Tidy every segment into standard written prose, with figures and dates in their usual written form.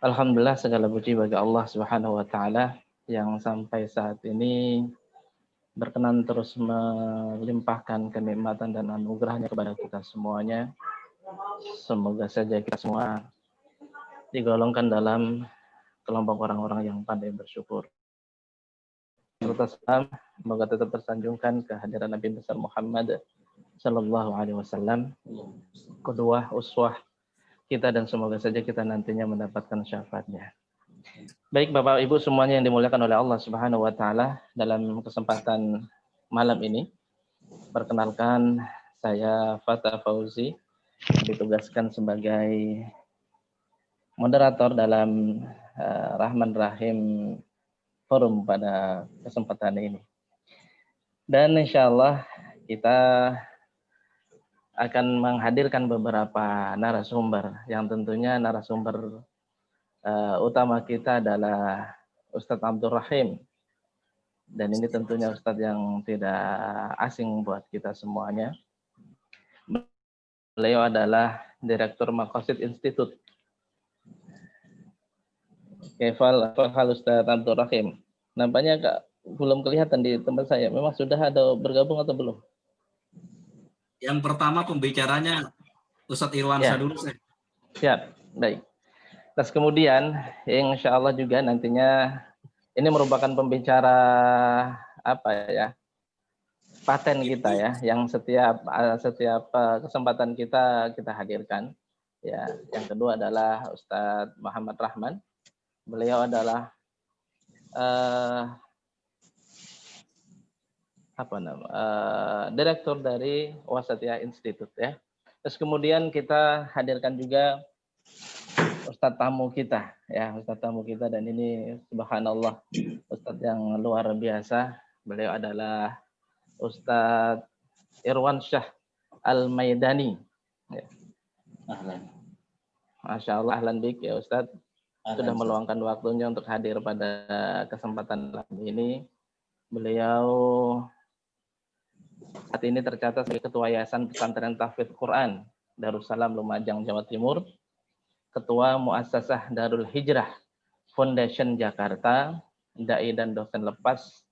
Alhamdulillah, segala puji bagi Allah Subhanahu wa taala yang sampai saat ini berkenan terus melimpahkan kenikmatan dan anugerahnya kepada kita semuanya. Semoga saja kita semua digolongkan dalam kelompok orang-orang yang pandai bersyukur. Serta salam semoga tetap tersanjungkan kehadiran Nabi besar Muhammad sallallahu alaihi wasallam, qudwah uswah kita, dan semoga saja kita nantinya mendapatkan syafaatnya. Baik Bapak Ibu semuanya yang dimuliakan oleh Allah Subhanahu wa taala, dalam kesempatan malam ini perkenalkan saya Fatah Fauzi, ditugaskan sebagai moderator dalam Rahman Rahim Forum pada kesempatan ini. Dan insya Allah kita akan menghadirkan beberapa narasumber yang tentunya narasumber utama kita adalah Ustadz Abdul Rahim. Dan ini tentunya Ustadz yang tidak asing buat kita semuanya. Beliau adalah Direktur Maqasid Institute. Kefal Ustadz Abdul Rahim. Nampaknya belum kelihatan di tempat saya. Memang sudah ada bergabung atau belum? Yang pertama pembicaranya Ustadz Irwansyah dulu. Siap, baik. Terus kemudian, insya Allah juga nantinya ini merupakan pembicara paten kita ya, yang setiap kesempatan kita hadirkan. Ya, yang kedua adalah Ustadz Muhammad Rahman. Beliau adalah direktur dari Wasatiyah Institute ya. Terus kemudian kita hadirkan juga Ustadz tamu kita ya, Ustadz tamu kita, dan ini subhanallah Ustadz yang luar biasa. Beliau adalah Ustadz Irwansyah Al-Maidani. Ya. Masya Allah, ahlan bik ya Ustadz. Sudah meluangkan waktunya untuk hadir pada kesempatan ini. Beliau saat ini tercatat sebagai Ketua Yayasan Pesantren Tahfidz Quran Darussalam Lumajang, Jawa Timur, Ketua Muassasah Darul Hijrah Foundation Jakarta, dai dan dosen lepas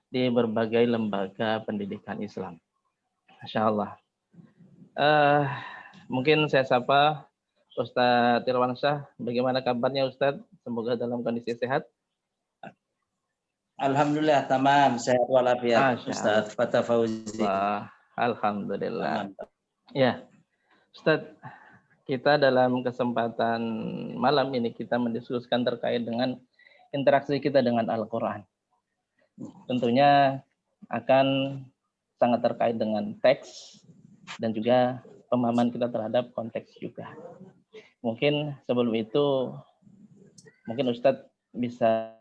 di berbagai lembaga pendidikan Islam. Masya Allah. Mungkin saya sapa Ustadz Irwansyah. Bagaimana kabarnya Ustadz? Semoga dalam kondisi sehat. Alhamdulillah, tamam, sehat walafiat, Ustadz Fatah Fauzi. Alhamdulillah. Ya, Ustadz, kita dalam kesempatan malam ini kita mendiskusikan terkait dengan interaksi kita dengan Al-Quran. Tentunya akan sangat terkait dengan teks dan juga pemahaman kita terhadap konteks juga. Mungkin sebelum itu, mungkin Ustadz bisa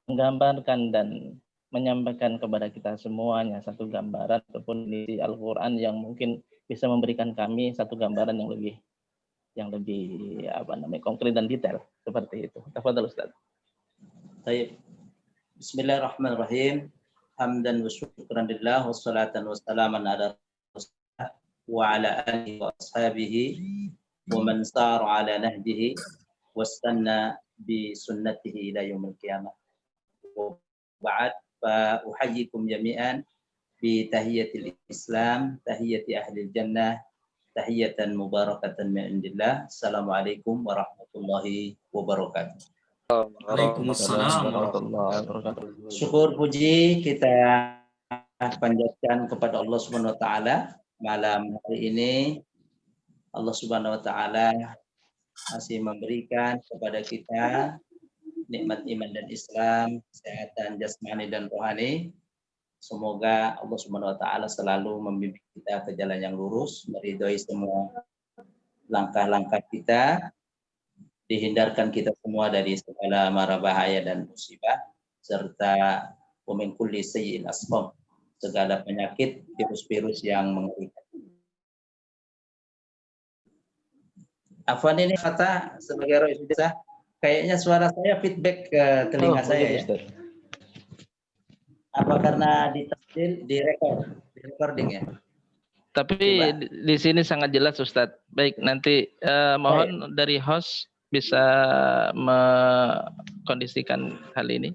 menggambarkan dan menyampaikan kepada kita semuanya satu gambaran ataupun di Al-Quran yang mungkin bisa memberikan kami satu gambaran yang lebih konkret dan detail seperti itu. Tafadhal Ustaz. Baik. Bismillahirrahmanirrahim. Hamdan wa syukran lillah wa salatan wa salaman ala rasulillah wa ala alihi wa ashabihi wa man sara ala nahjihi wastanna bi sunnatihi ila yaumil qiyamah. Ba'd fa uhayyikum jami'an bi tahiyatil Islam, tahiyati ahli jannah, tahiyatan mubarakatan min indillah. Assalamualaikum warahmatullahi wabarakatuh. Waalaikumsalam warahmatullahi wabarakatuh. Syukur puji kita panjatkan kepada Allah Subhanahu wa taala. Malam hari ini Allah Subhanahu wa taala masih memberikan kepada kita nikmat iman dan Islam, kesehatan jasmani dan rohani. Semoga Allah Subhanahu wa taala selalu membimbing kita ke jalan yang lurus, meridhoi semua langkah-langkah kita, dihindarkan kita semua dari segala mara bahaya dan musibah, serta min kulli sayyi'in asqam, segala penyakit, virus-virus yang mengerikan. Afwan, ini kata sebagai roh desa, kayaknya suara saya feedback ke telinga saya ya. Apa karena di recording ya? Tapi Coba. di sini sangat jelas Ustadz. Baik, nanti mohon dari host bisa mengkondisikan hal ini.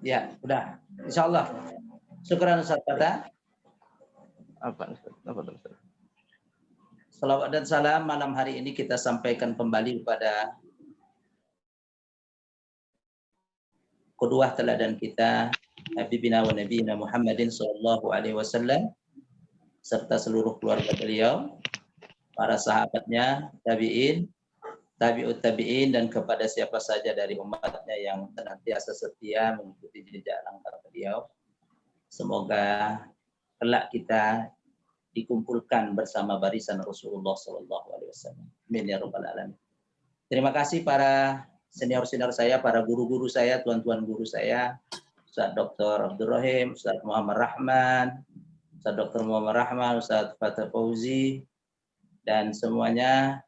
Ya, udah. Insyaallah. Syukran Ustaz Fata. Apa Ustaz? Salawat dan salam malam hari ini kita sampaikan kembali kepada qudwah teladan kita Habibina wa Nabiyina Muhammadin sallallahu alaihi wasallam serta seluruh keluarga beliau, para sahabatnya, tabi'in, tabi'ut tabi'in, dan kepada siapa saja dari umatnya yang senantiasa setia mengikuti jejak langkah beliau. Semoga kelak kita dikumpulkan bersama barisan Rasulullah sallallahu alaihi wasallam. Amin ya rabbal alamin. Terima kasih para senior-senior saya, para guru-guru saya, tuan-tuan guru saya, Ustaz Dr. Abdul Rahim, Ustaz Muhammad Rahman, Ustaz Dr. Muhammad Rahman, Ustaz Fatah Fauzi, dan semuanya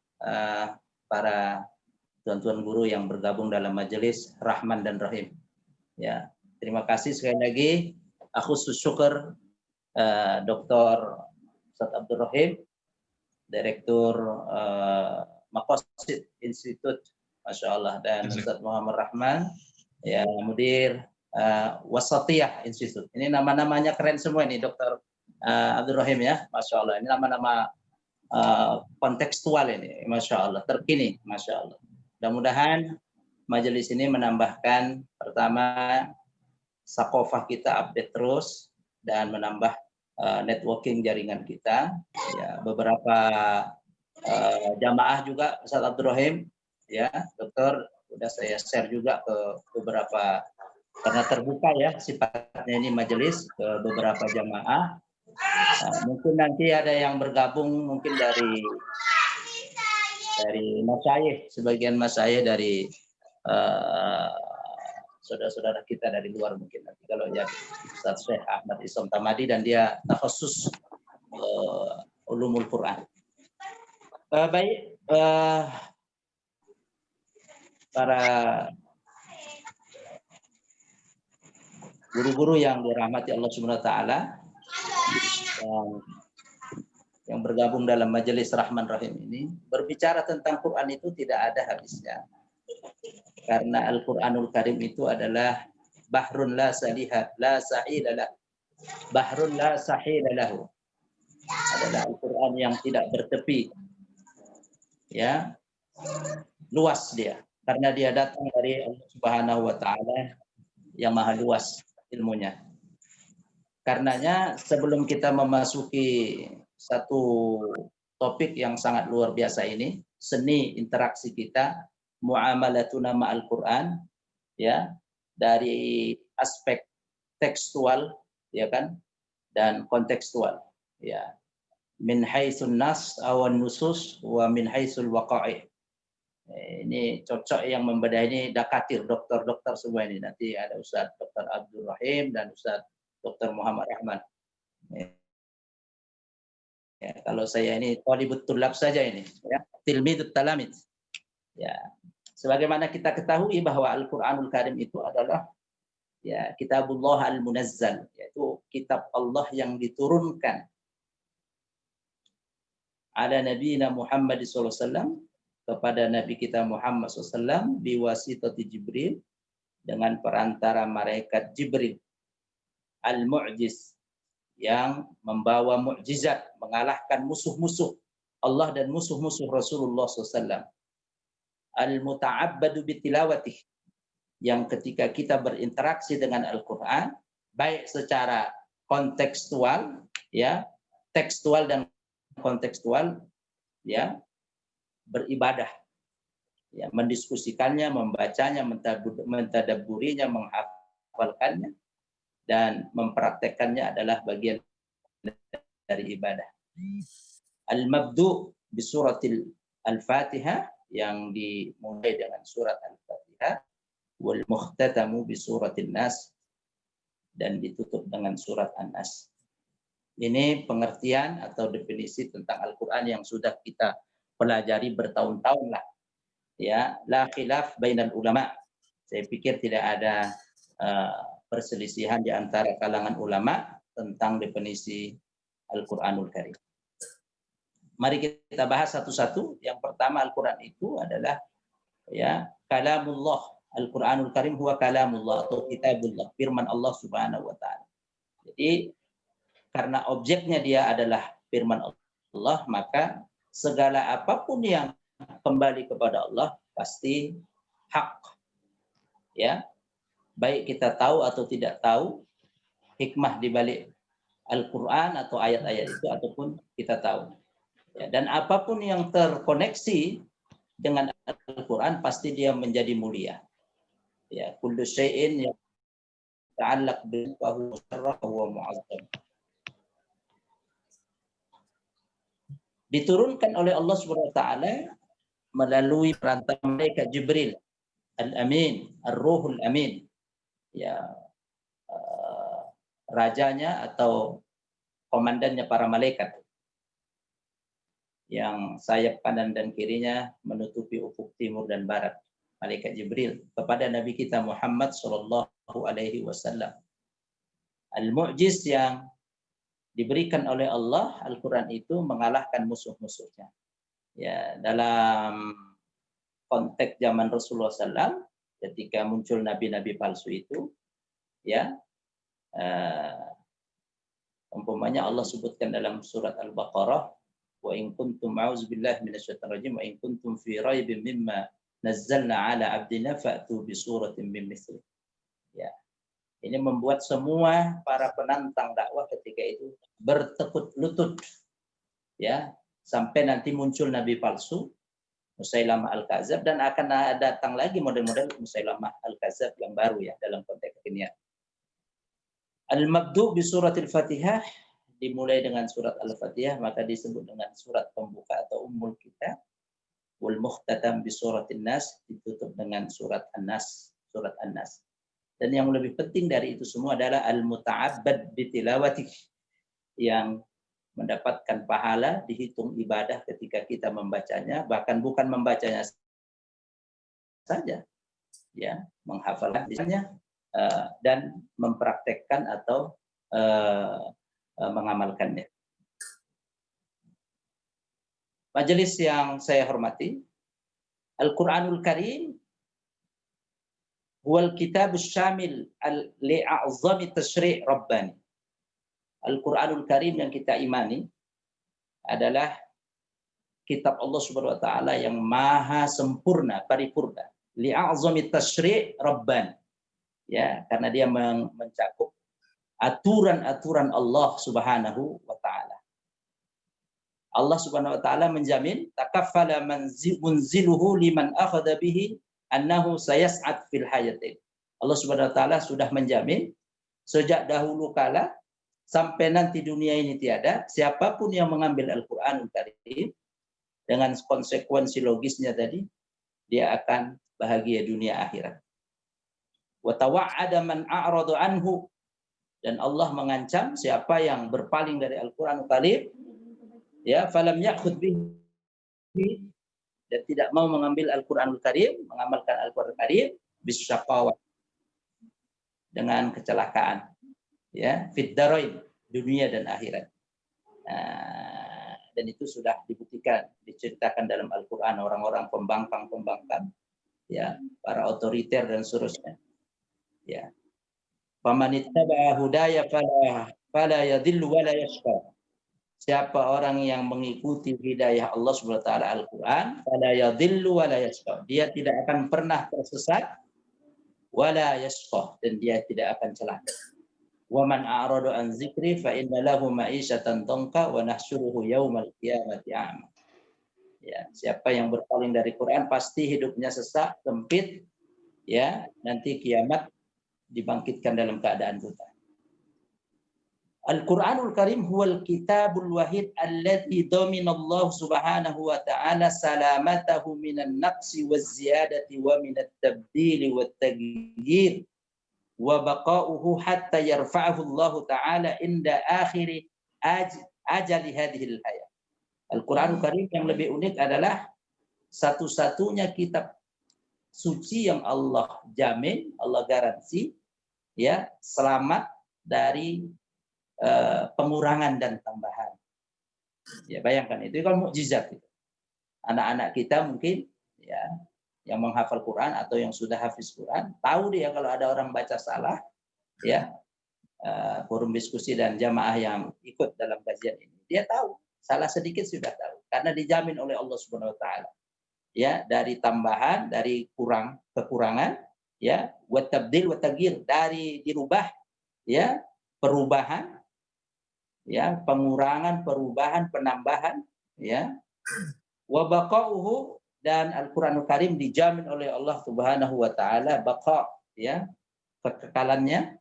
para tuan-tuan guru yang bergabung dalam majelis Rahman dan Rahim. Ya, terima kasih sekali lagi. Aku syukur Dr. Ustaz Abdul Rahim, Direktur Maqasid Institute, Masya Allah, dan Ustaz Muhammad Rahman, ya, Mudir Wasatiyah Institute. Ini nama-namanya keren semua ini, Dr. Abdul Rahim ya, Masya Allah. Ini nama-nama kontekstual ini, Masya Allah, terkini, Masya Allah. Mudah-mudahan majelis ini menambahkan, pertama, sakofah kita update terus, dan menambah networking jaringan kita. Ya, beberapa jamaah juga, Ustaz Abdul Rahim, ya, Dokter, udah saya share juga ke beberapa, karena terbuka ya sifatnya ini majelis, ke beberapa jamaah. Mungkin nanti ada yang bergabung mungkin dari masyayikh, sebagian masyayikh dari saudara-saudara kita dari luar mungkin nanti, kalau ya Ustaz Syekh Ahmad Isam Tamadi, dan dia khusus ulumul Quran. Baik, para guru-guru yang dirahmati Allah Subhanahu wa taala, yang bergabung dalam majelis Rahman Rahim ini, berbicara tentang Quran itu tidak ada habisnya. Karena Al-Qur'anul Karim itu adalah bahrun la sahila bahrun la sahila lahu. Adalah Al-Qur'an yang tidak bertepi. Ya. Luas dia, karena dia datang dari Allah Subhanahu wa taala yang maha luas ilmunya. Karenanya sebelum kita memasuki satu topik yang sangat luar biasa ini, seni interaksi kita, muamalatuna ma'al Quran, ya, dari aspek tekstual, ya kan, dan kontekstual, ya, min haitsun nas awan nusus wa min haitsul waqa'i. Ini cocok yang membedah ini dakatir, dokter-dokter semua ini. Nanti ada Ustaz Dr. Abdul Rahim dan Ustaz Dr. Muhammad Rahman. Ya, kalau saya ini talibut tulab saja ini, ya, tilmidut talamid. Ya, sebagaimana kita ketahui bahwa Al-Qur'anul Karim itu adalah, ya, kitabullah al-munazzal, yaitu kitab Allah yang diturunkan ala nabiyina Muhammad sallallahu alaihi wasallam, kepada Nabi kita Muhammad SAW biwasitati Jibril, dengan perantara malaikat Jibril, al-mu'jiz, yang membawa mukjizat, mengalahkan musuh-musuh Allah dan musuh-musuh Rasulullah SAW. Al-muta'abbadu bitilawatih, yang ketika kita berinteraksi dengan Al-Quran, baik secara kontekstual, ya, tekstual dan kontekstual, ya, beribadah, ya, mendiskusikannya, membacanya, mentadabburinya, menghafalkannya, dan mempraktekannya adalah bagian dari ibadah. Al-mabdu' bi suratil Al-Fatihah, yang dimulai dengan surat Al-Fatihah, wal mukhtatamu bi suratil Nas, dan ditutup dengan surat An-Nas. Ini pengertian atau definisi tentang Al-Quran yang sudah kita pelajari bertahun-tahun lah, ya, la khilaf bainal ulama. Saya pikir tidak ada perselisihan di antara kalangan ulama tentang definisi Al-Qur'anul Karim. Mari kita bahas satu-satu. Yang pertama, Al-Qur'an itu adalah ya kalamullah. Al-Qur'anul Karim huwa kalamullah atau kitabullah, firman Allah Subhanahu wa taala. Jadi karena objeknya dia adalah firman Allah, maka segala apapun yang kembali kepada Allah pasti hak. Ya. Baik kita tahu atau tidak tahu hikmah di balik Al-Qur'an atau ayat-ayat itu ataupun kita tahu. Ya, dan apapun yang terkoneksi dengan Al-Quran pasti dia menjadi mulia. Ya, kullu syai'in yang ta'allaq bihi fa huwa syarrah wa mu'azzam. Diturunkan oleh Allah Subhanahu wa taala melalui perantara malaikat Jibril, Al-Amin, Ar-Ruhul Amin. Ya, rajanya atau komandannya para malaikat, yang sayap kanan dan kirinya menutupi ufuk timur dan barat, malaikat Jibril, kepada Nabi kita Muhammad sallallahu alaihi wasallam. Al-mu'jiz yang diberikan oleh Allah, Al-Qur'an itu mengalahkan musuh-musuhnya. Ya, dalam konteks zaman Rasulullah SAW, ketika muncul nabi-nabi palsu itu, ya, umpamanya Allah sebutkan dalam surat Al-Baqarah, wa in kuntum a'udzubillahi minasyaitonir rajim wa in kuntum fi raibin mimma nazzalna ala abdina fa'tu bi suratin min mithli. Ya. Ini membuat semua para penantang dakwah ketika itu bertekuk lutut. Ya, sampai nanti muncul nabi palsu Musailamah Al-Kadzab, dan akan datang lagi model-model Musailamah Al-Kadzab yang baru ya dalam konteks kekinian. Al-Mabdu' bi suratil Fatihah, dimulai dengan surat Al-Fatihah, maka disebut dengan surat pembuka atau Ummul Kitab. Wal mukhtatam bi suratin Nas, ditutup dengan surat An-Nas, surat An-Nas. Dan yang lebih penting dari itu semua adalah al-muta'abbad bi tilawatih, yang mendapatkan pahala, dihitung ibadah ketika kita membacanya, bahkan bukan membacanya saja, ya, menghafalnya dan mempraktekkan atau mengamalkannya. Majelis yang saya hormati, Al-Qur'anul Karim huwal kitabus syamil li'a'zami tasyri' rabbani. Al-Qur'anul Karim yang kita imani adalah kitab Allah Subhanahu wa taala yang maha sempurna, paripurna, li'a'zami tasyri' rabbani. Ya, karena dia mencakup aturan-aturan Allah Subhanahu wa taala. Allah Subhanahu wa taala menjamin takaffala munziluhu liman akhadha bihi annahu sayas'ad fil hayatin. Allah Subhanahu wa taala sudah menjamin sejak dahulu kala sampai nanti dunia ini tiada, siapapun yang mengambil Al-Qur'anul Karim dengan konsekuensi logisnya tadi, dia akan bahagia dunia akhirat. Wa tawa'ada man a'rada anhu, dan Allah mengancam siapa yang berpaling dari Al-Qur'anul Karim, ya, falam ya'khudh bihi, dan tidak mau mengambil Al-Qur'anul Karim, mengamalkan Al-Qur'anul Karim, bisyaqawah, dengan kecelakaan, ya, fid darain, dunia dan akhirat. Nah, dan itu sudah dibuktikan, diceritakan dalam Al-Qur'an, orang-orang pembangkang, ya, para otoriter dan seterusnya. Ya. Faman ittaba'a hudaya fala yadhillu wa la yashqa. Siapa orang yang mengikuti hidayah Allah Subhanahu wa taala Al-Qur'an, fala yadhillu wa la yashqa. Dia tidak akan pernah tersesat, wa la yashqa, dan dia tidak akan celaka. Wa man a'rada an dzikri fa inna lahu ma'isyatan dhanka wa nahsyuruhu yaumal qiyamati a'ma. Ya, siapa yang berpaling dari Quran pasti hidupnya sesak, sempit, ya, nanti kiamat dibangkitkan dalam keadaan buta. Al-Qur'anul Karim huwal kitabul wahid alladzi dhaminallahu subhanahu wa ta'ala salamatahu minan naqsi waz ziyadati wa minat tabdili wat taghyir wa baqa'uhu hatta yarfa'ahu Allah ta'ala inda akhiri ajali hadhil hayat. Al-Qur'anul Karim yang lebih unik adalah satu-satunya kitab suci yang Allah jamin, Allah garansi, ya, selamat dari pengurangan dan tambahan. Ya, bayangkan itu kan mukjizat. Anak-anak kita mungkin ya yang menghafal Quran atau yang sudah hafiz Quran, tahu dia kalau ada orang baca salah, ya, forum diskusi dan jamaah yang ikut dalam kajian ini, dia tahu salah sedikit sudah tahu karena dijamin oleh Allah Subhanahu wa taala. Ya, dari tambahan, dari kekurangan, ya, wa tabdil wa taghyir, dari dirubah, ya, perubahan, ya, pengurangan, perubahan, penambahan, ya, wa baqa'uhu, dan Al-Qur'anul Karim dijamin oleh Allah Subhanahu wa taala baqa, ya, kekekalannya,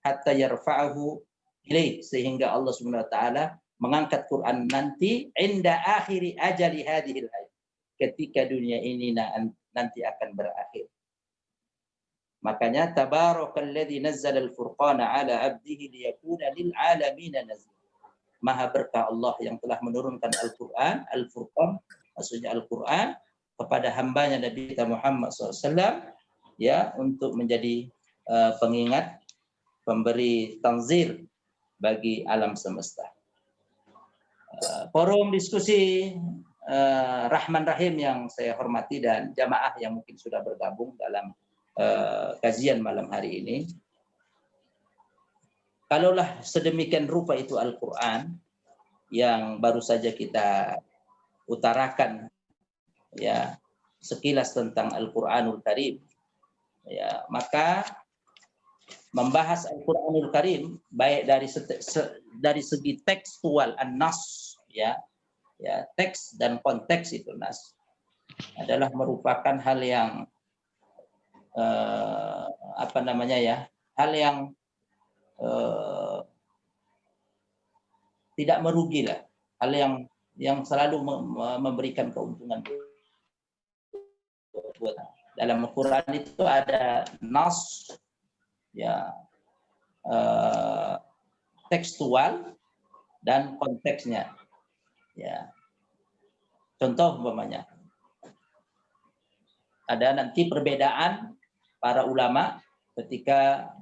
hatta yarfa'ahu ilaih, sehingga Allah Subhanahu wa taala mengangkat Quran nanti inda akhiri ajali hadhil hayat, ketika dunia ini nanti akan berakhir. Makanya tabarakalladzi nazzala al-furqana ala 'abdihi liyakuna lil 'alamin nazira. Maha berkah Allah yang telah menurunkan Al-Qur'an, Al-Furqan, maksudnya Al-Qur'an, kepada hambanya Nabi kita Muhammad SAW, ya, untuk menjadi pengingat, pemberi tanzir bagi alam semesta. Forum diskusi Rahman Rahim yang saya hormati dan jamaah yang mungkin sudah bergabung dalam kajian malam hari ini. Kalaulah sedemikian rupa itu Al-Quran yang baru saja kita utarakan, ya, sekilas tentang Al-Quranul Karim, ya, maka membahas Al-Quranul Karim baik dari segi tekstual, an-nas, ya, teks dan konteks itu nas, adalah merupakan hal yang hal yang tidak merugi lah, hal yang selalu memberikan keuntungan. Dalam Al-Quran itu ada nas, ya, tekstual dan konteksnya, ya. Contoh umpamanya ada nanti perbedaan para ulama ketika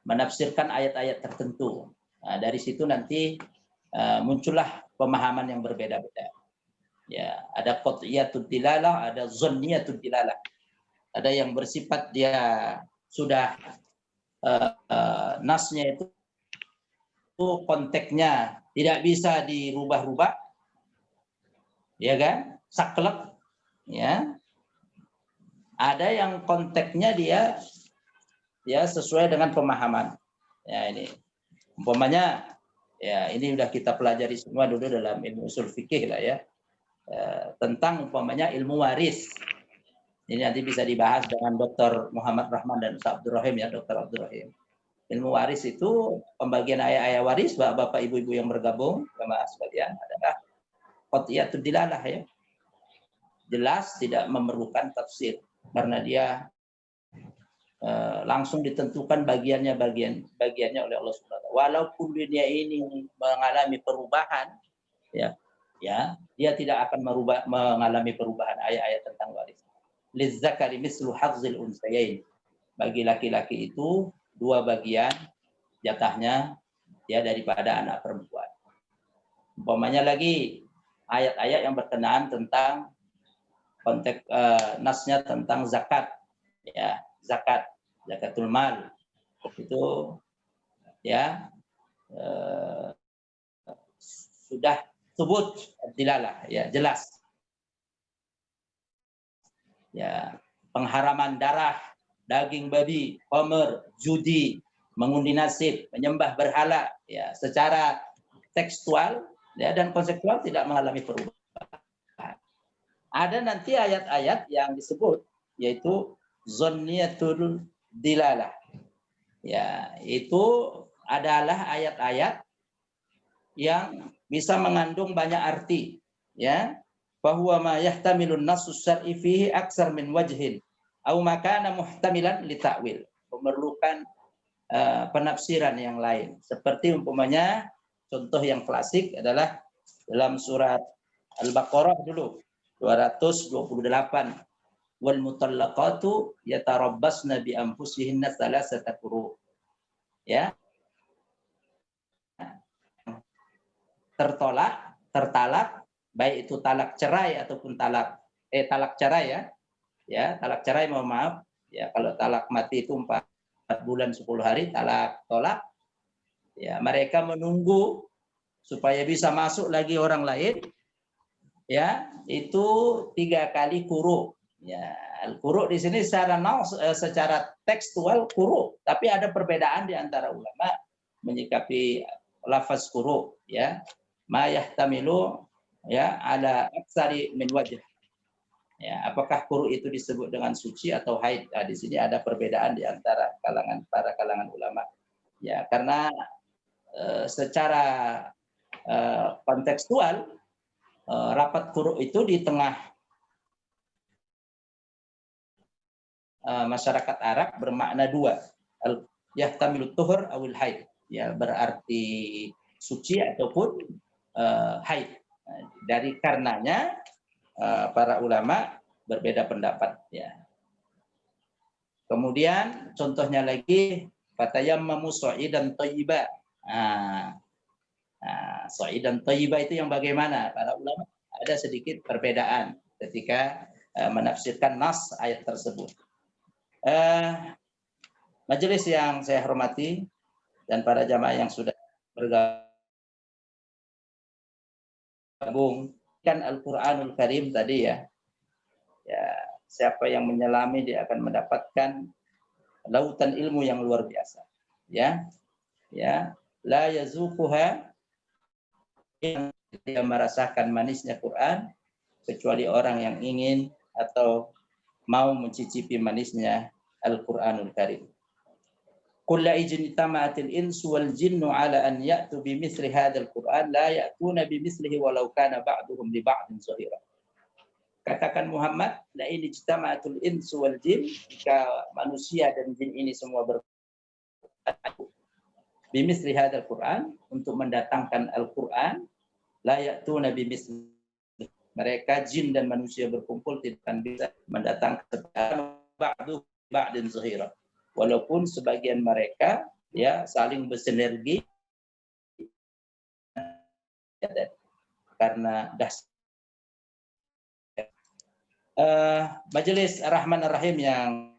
menafsirkan ayat-ayat tertentu. Nah, dari situ nanti muncullah pemahaman yang berbeda-beda. Ya, ada qat'iyatud dilalah, ada zanniyatud dilalah. Ada yang bersifat dia sudah nasnya itu konteksnya tidak bisa dirubah-rubah, ya kan? Saklek, ya. Ada yang konteksnya dia, ya, sesuai dengan pemahaman. Ya, ini umpamanya, ya, ini sudah kita pelajari semua dulu dalam ilmu usul fikih lah, ya, tentang umpamanya ilmu waris. Ini nanti bisa dibahas dengan Dr. Muhammad Rahman dan Ustaz Abdul Rahim, ya, Dr. Abdul Rahim. Ilmu waris itu pembagian ayat-ayat waris, bapak ibu-ibu yang bergabung jamaah sekalian, adalah qat'iyatud dilalah, ya. Jelas tidak memerlukan tafsir karena dia langsung ditentukan bagiannya oleh Allah Subhanahu wa taala. Walaupun dunia ini mengalami perubahan, ya, dia tidak akan mengalami perubahan ayat-ayat tentang waris. Lizzakari mislu hadzil unsayain. Bagi laki-laki itu 2 bagian jatahnya, ya, daripada anak perempuan. Umpamanya lagi ayat-ayat yang berkenaan tentang konteks nasnya tentang zakat, ya, zakatul mal itu, ya, sudah sebut dilalah, ya, jelas, ya, pengharaman darah, daging babi, khamr, judi, mengundi nasib, menyembah berhala, ya, secara tekstual, ya, dan konseptual tidak mengalami perubahan. Ada nanti ayat-ayat yang disebut yaitu zanniyatul dilalah. Ya, itu adalah ayat-ayat yang bisa mengandung banyak arti, ya. Bahwa ma yahtamilun nassus syar'i fihi aksar min wajhin au makana muhtamilan li ta'wil. Memerlukan penafsiran yang lain. Seperti umpamanya contoh yang klasik adalah dalam surat Al-Baqarah dulu 228, wal mutallaqatu yatarabbasna bi anfusihinna thalathata quru. Ya. tertalak, baik itu talak cerai ataupun talak cerai ya talak cerai, mohon maaf ya, kalau talak mati itu 4 bulan 10 hari talak tolak ya, mereka menunggu supaya bisa masuk lagi orang lain ya, itu 3 kali quru ya. Al-quru di sini secara tekstual quru, tapi ada perbedaan di antara ulama menyikapi lafaz quru ya, ma yahtamilu ya ala aksari min wajh ya, apakah quru itu disebut dengan suci atau haid. Nah, di sini ada perbedaan di antara para kalangan ulama ya, karena secara kontekstual rapat quru itu di tengah masyarakat Arab bermakna 2, yahtamilu tuhur awil haid ya, berarti suci ataupun haid. Dari karenanya para ulama berbeda pendapat ya. Kemudian contohnya lagi fatayammamu sha'idan thayyiba. Sha'idan thayyiba itu yang bagaimana? Para ulama ada sedikit perbedaan ketika menafsirkan nas ayat tersebut. Majelis yang saya hormati dan para jamaah yang sudah bergabung kan Al-Qur'anul Karim tadi ya. Ya, siapa yang menyelami dia akan mendapatkan lautan ilmu yang luar biasa. Ya. Ya, la yazuquha, yang tidak merasakan manisnya Quran kecuali orang yang ingin atau mau mencicipi manisnya Al-Qur'anul Karim. Qul la ijtama'atil insu wal jinnu ala an ya'tu bimithli hadzal Qur'an la ya'tuna bimithlihi walau kana ba'duhum li ba'din zahira. Katakan Muhammad, la in ijtama'atul insu wal jin, jika manusia dan jin ini semua berkumpul bimithli hadzal Qur'an, untuk mendatangkan Al-Qur'an, la ya'tuna bimithlihi, mereka jin dan manusia berkumpul tidak akan bisa mendatangkan ba'din zahira, walaupun sebagian mereka ya saling bersinergi karena dasar. Majelis Rahman Ar-Rahim yang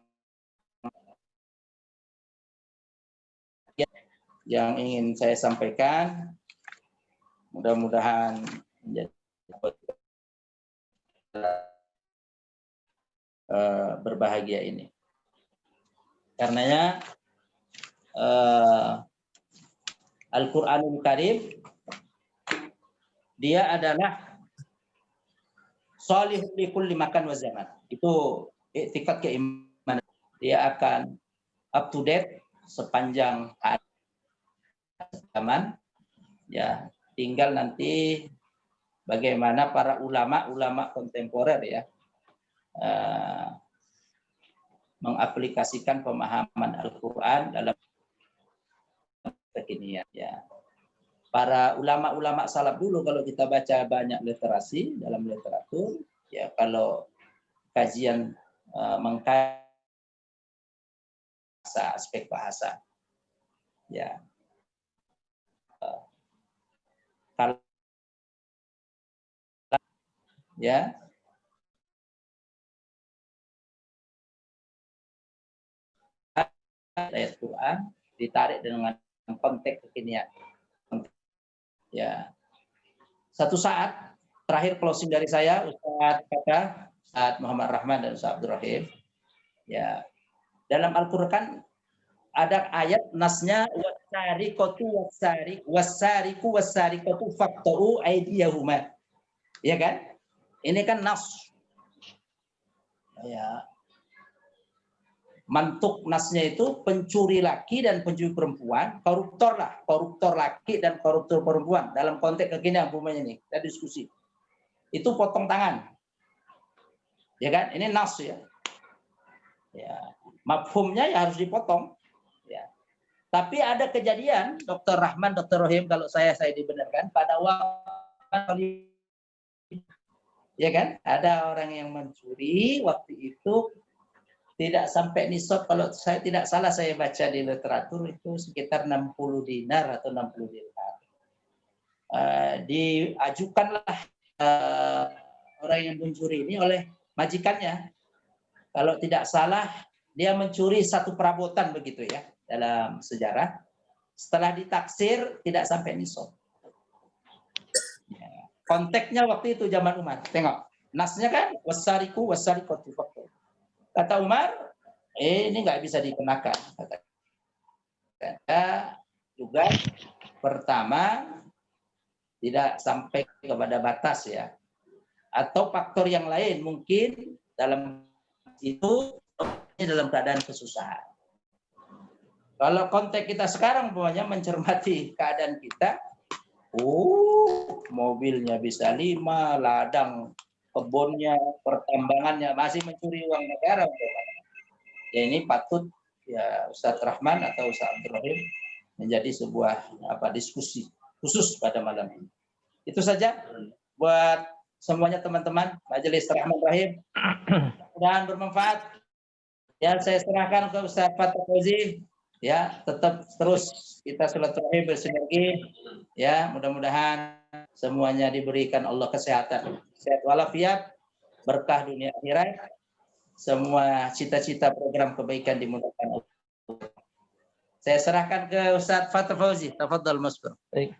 ingin saya sampaikan, mudah-mudahan menjadi berbahagia ini. Karenanya Al-Qur'anul Karim dia adalah shalih li kulli makan wa zaman. Itu i'tikad keimanan. Dia akan up to date sepanjang zaman ya, tinggal nanti bagaimana para ulama kontemporer ya mengaplikasikan pemahaman Al-Qur'an dalam kekinian ya. Para ulama salaf dulu, kalau kita baca banyak literasi dalam literatur ya, kalau kajian mengkaji aspek bahasa ya, kalau ya ayat Quran ditarik dengan konteks kekinian ya. Satu saat terakhir closing dari saya, Ustaz Muhammad Rahman dan Ustaz Abdul Rahim ya, dalam Al-Qur'an ada ayat nasnya wasariqu wasariqatu faqta'u aydiyahuma, ya kan? Ini kan nas ya, mantuk nasnya itu pencuri laki dan pencuri perempuan, koruptor laki dan koruptor perempuan dalam konteks kekinian umpamanya ini kita diskusi, itu potong tangan, ya kan? Ini nas ya, mafhumnya ya harus dipotong ya. Tapi ada kejadian, Dr. Rahman, Dr. Rohim, kalau saya dibenarkan pada waktu ya kan, ada orang yang mencuri waktu itu tidak sampai nisab, kalau saya tidak salah saya baca di literatur itu sekitar 60 dinar atau 60 dirham. diajukanlah orang yang mencuri ini oleh majikannya. Kalau tidak salah, dia mencuri satu perabotan begitu ya dalam sejarah. Setelah ditaksir tidak sampai nisab. Konteksnya waktu itu zaman Umar. Tengok, nasnya kan wasariku wasarikatu. Kata Umar, ini nggak bisa dikenakan. Kata juga pertama tidak sampai kepada batas ya. Atau faktor yang lain mungkin dalam itu dalam keadaan kesusahan. Kalau konteks kita sekarang pokoknya mencermati keadaan kita, mobilnya bisa 5, ladang kebunnya, pertambangannya masih mencuri uang negara. Ya ini patut ya Ustadz Rahman atau Ustadz Abdul Rahim menjadi sebuah diskusi khusus pada malam ini. Itu saja buat semuanya teman-teman Majelis Rahman Rahim. Mudah-mudahan bermanfaat. Ya saya serahkan ke Ustadz Fatah Fauzi. Ya tetap terus kita silaturahim bersinergi. Ya mudah-mudahan semuanya diberikan Allah kesehatan, sehat walafiat, berkah dunia akhirat. Semua cita-cita program kebaikan dimudahkan Allah. Saya serahkan ke Ustadz Fatah Fauzi. Tafadhal Masbur. Baik.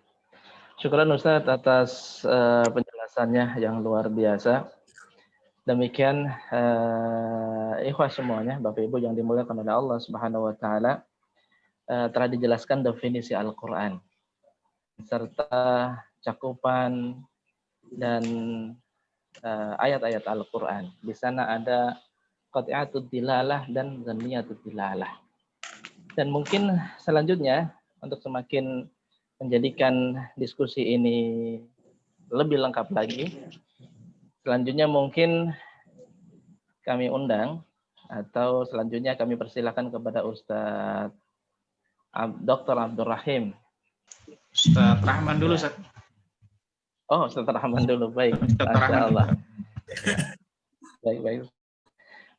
Syukran Ustadz atas penjelasannya yang luar biasa. Demikian ikhwah semuanya, Bapak Ibu yang dimuliakan oleh Allah Subhanahu wa taala, telah dijelaskan definisi Al-Qur'an serta cakupan dan ayat-ayat Al-Qur'an. Di sana ada qat'iatud dilalah dan dzanniyatud dilalah. Dan mungkin selanjutnya untuk semakin menjadikan diskusi ini lebih lengkap lagi, selanjutnya mungkin kami undang atau selanjutnya kami persilakan kepada Ustadz Dr. Abdul Rahim. Ustadz Rahman dulu, Ustadz. Oh, Ustadz Rahman dulu. Baik. Masya Allah. Baik.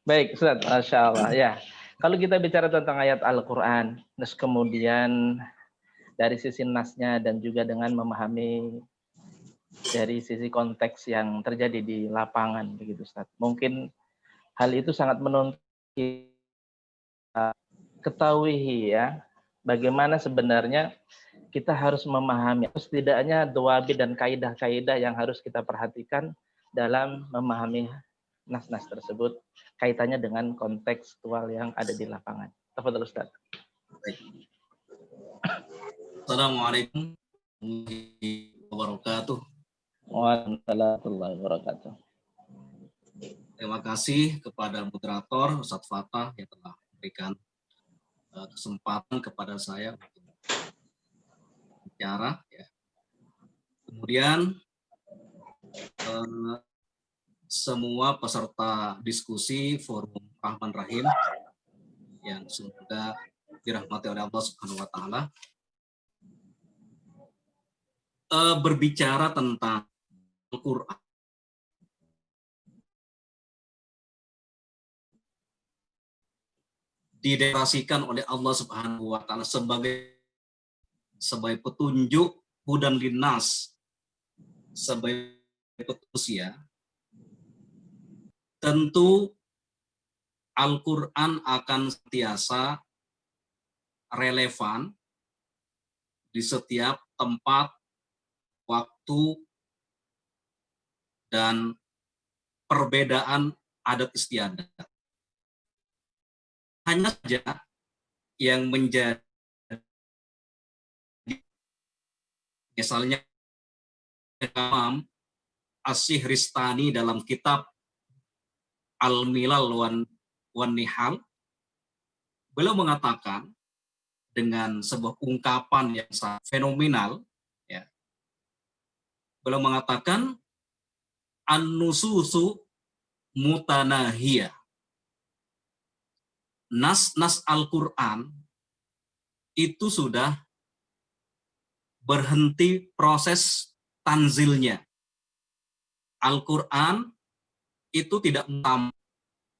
Baik, Ustadz. Masya Allah. Ya. Kalau kita bicara tentang ayat Al-Quran, terus kemudian dari sisi nasnya dan juga dengan memahami dari sisi konteks yang terjadi di lapangan, begitu Ustadz. Mungkin hal itu sangat menuntut kita ketahui ya, bagaimana sebenarnya kita harus memahami, setidaknya doabi dan kaidah-kaidah yang harus kita perhatikan dalam memahami nas-nas tersebut, kaitannya dengan kontekstual yang ada di lapangan. Tafadhol Ustaz. Assalamualaikum warahmatullahi wabarakatuh. Warahmatullahi wabarakatuh. Terima kasih kepada moderator Ustadz Fatah yang telah memberikan kesempatan kepada saya untuk bicara. Ya. Kemudian semua peserta diskusi Forum Rahman Rahim yang semoga dirahmati oleh Allah Subhanahu wa taala, berbicara tentang Al-Qur'an. Dideklarasikan oleh Allah Subhanahu wa taala sebagai petunjuk hudan linnas, sebagai petunjuk ya. Tentu Al-Qur'an akan sentiasa relevan di setiap tempat, waktu, dan perbedaan adat istiadat. Hanya saja yang menjadi, misalnya Imam As-Sihristani dalam kitab Al-Milal wan Nihal, beliau mengatakan dengan sebuah ungkapan yang sangat fenomenal, ya. Beliau mengatakan an-nususu mutanahiyah. Nas-nas Al-Quran itu sudah berhenti proses tanzilnya. Al-Quran itu tidak tambah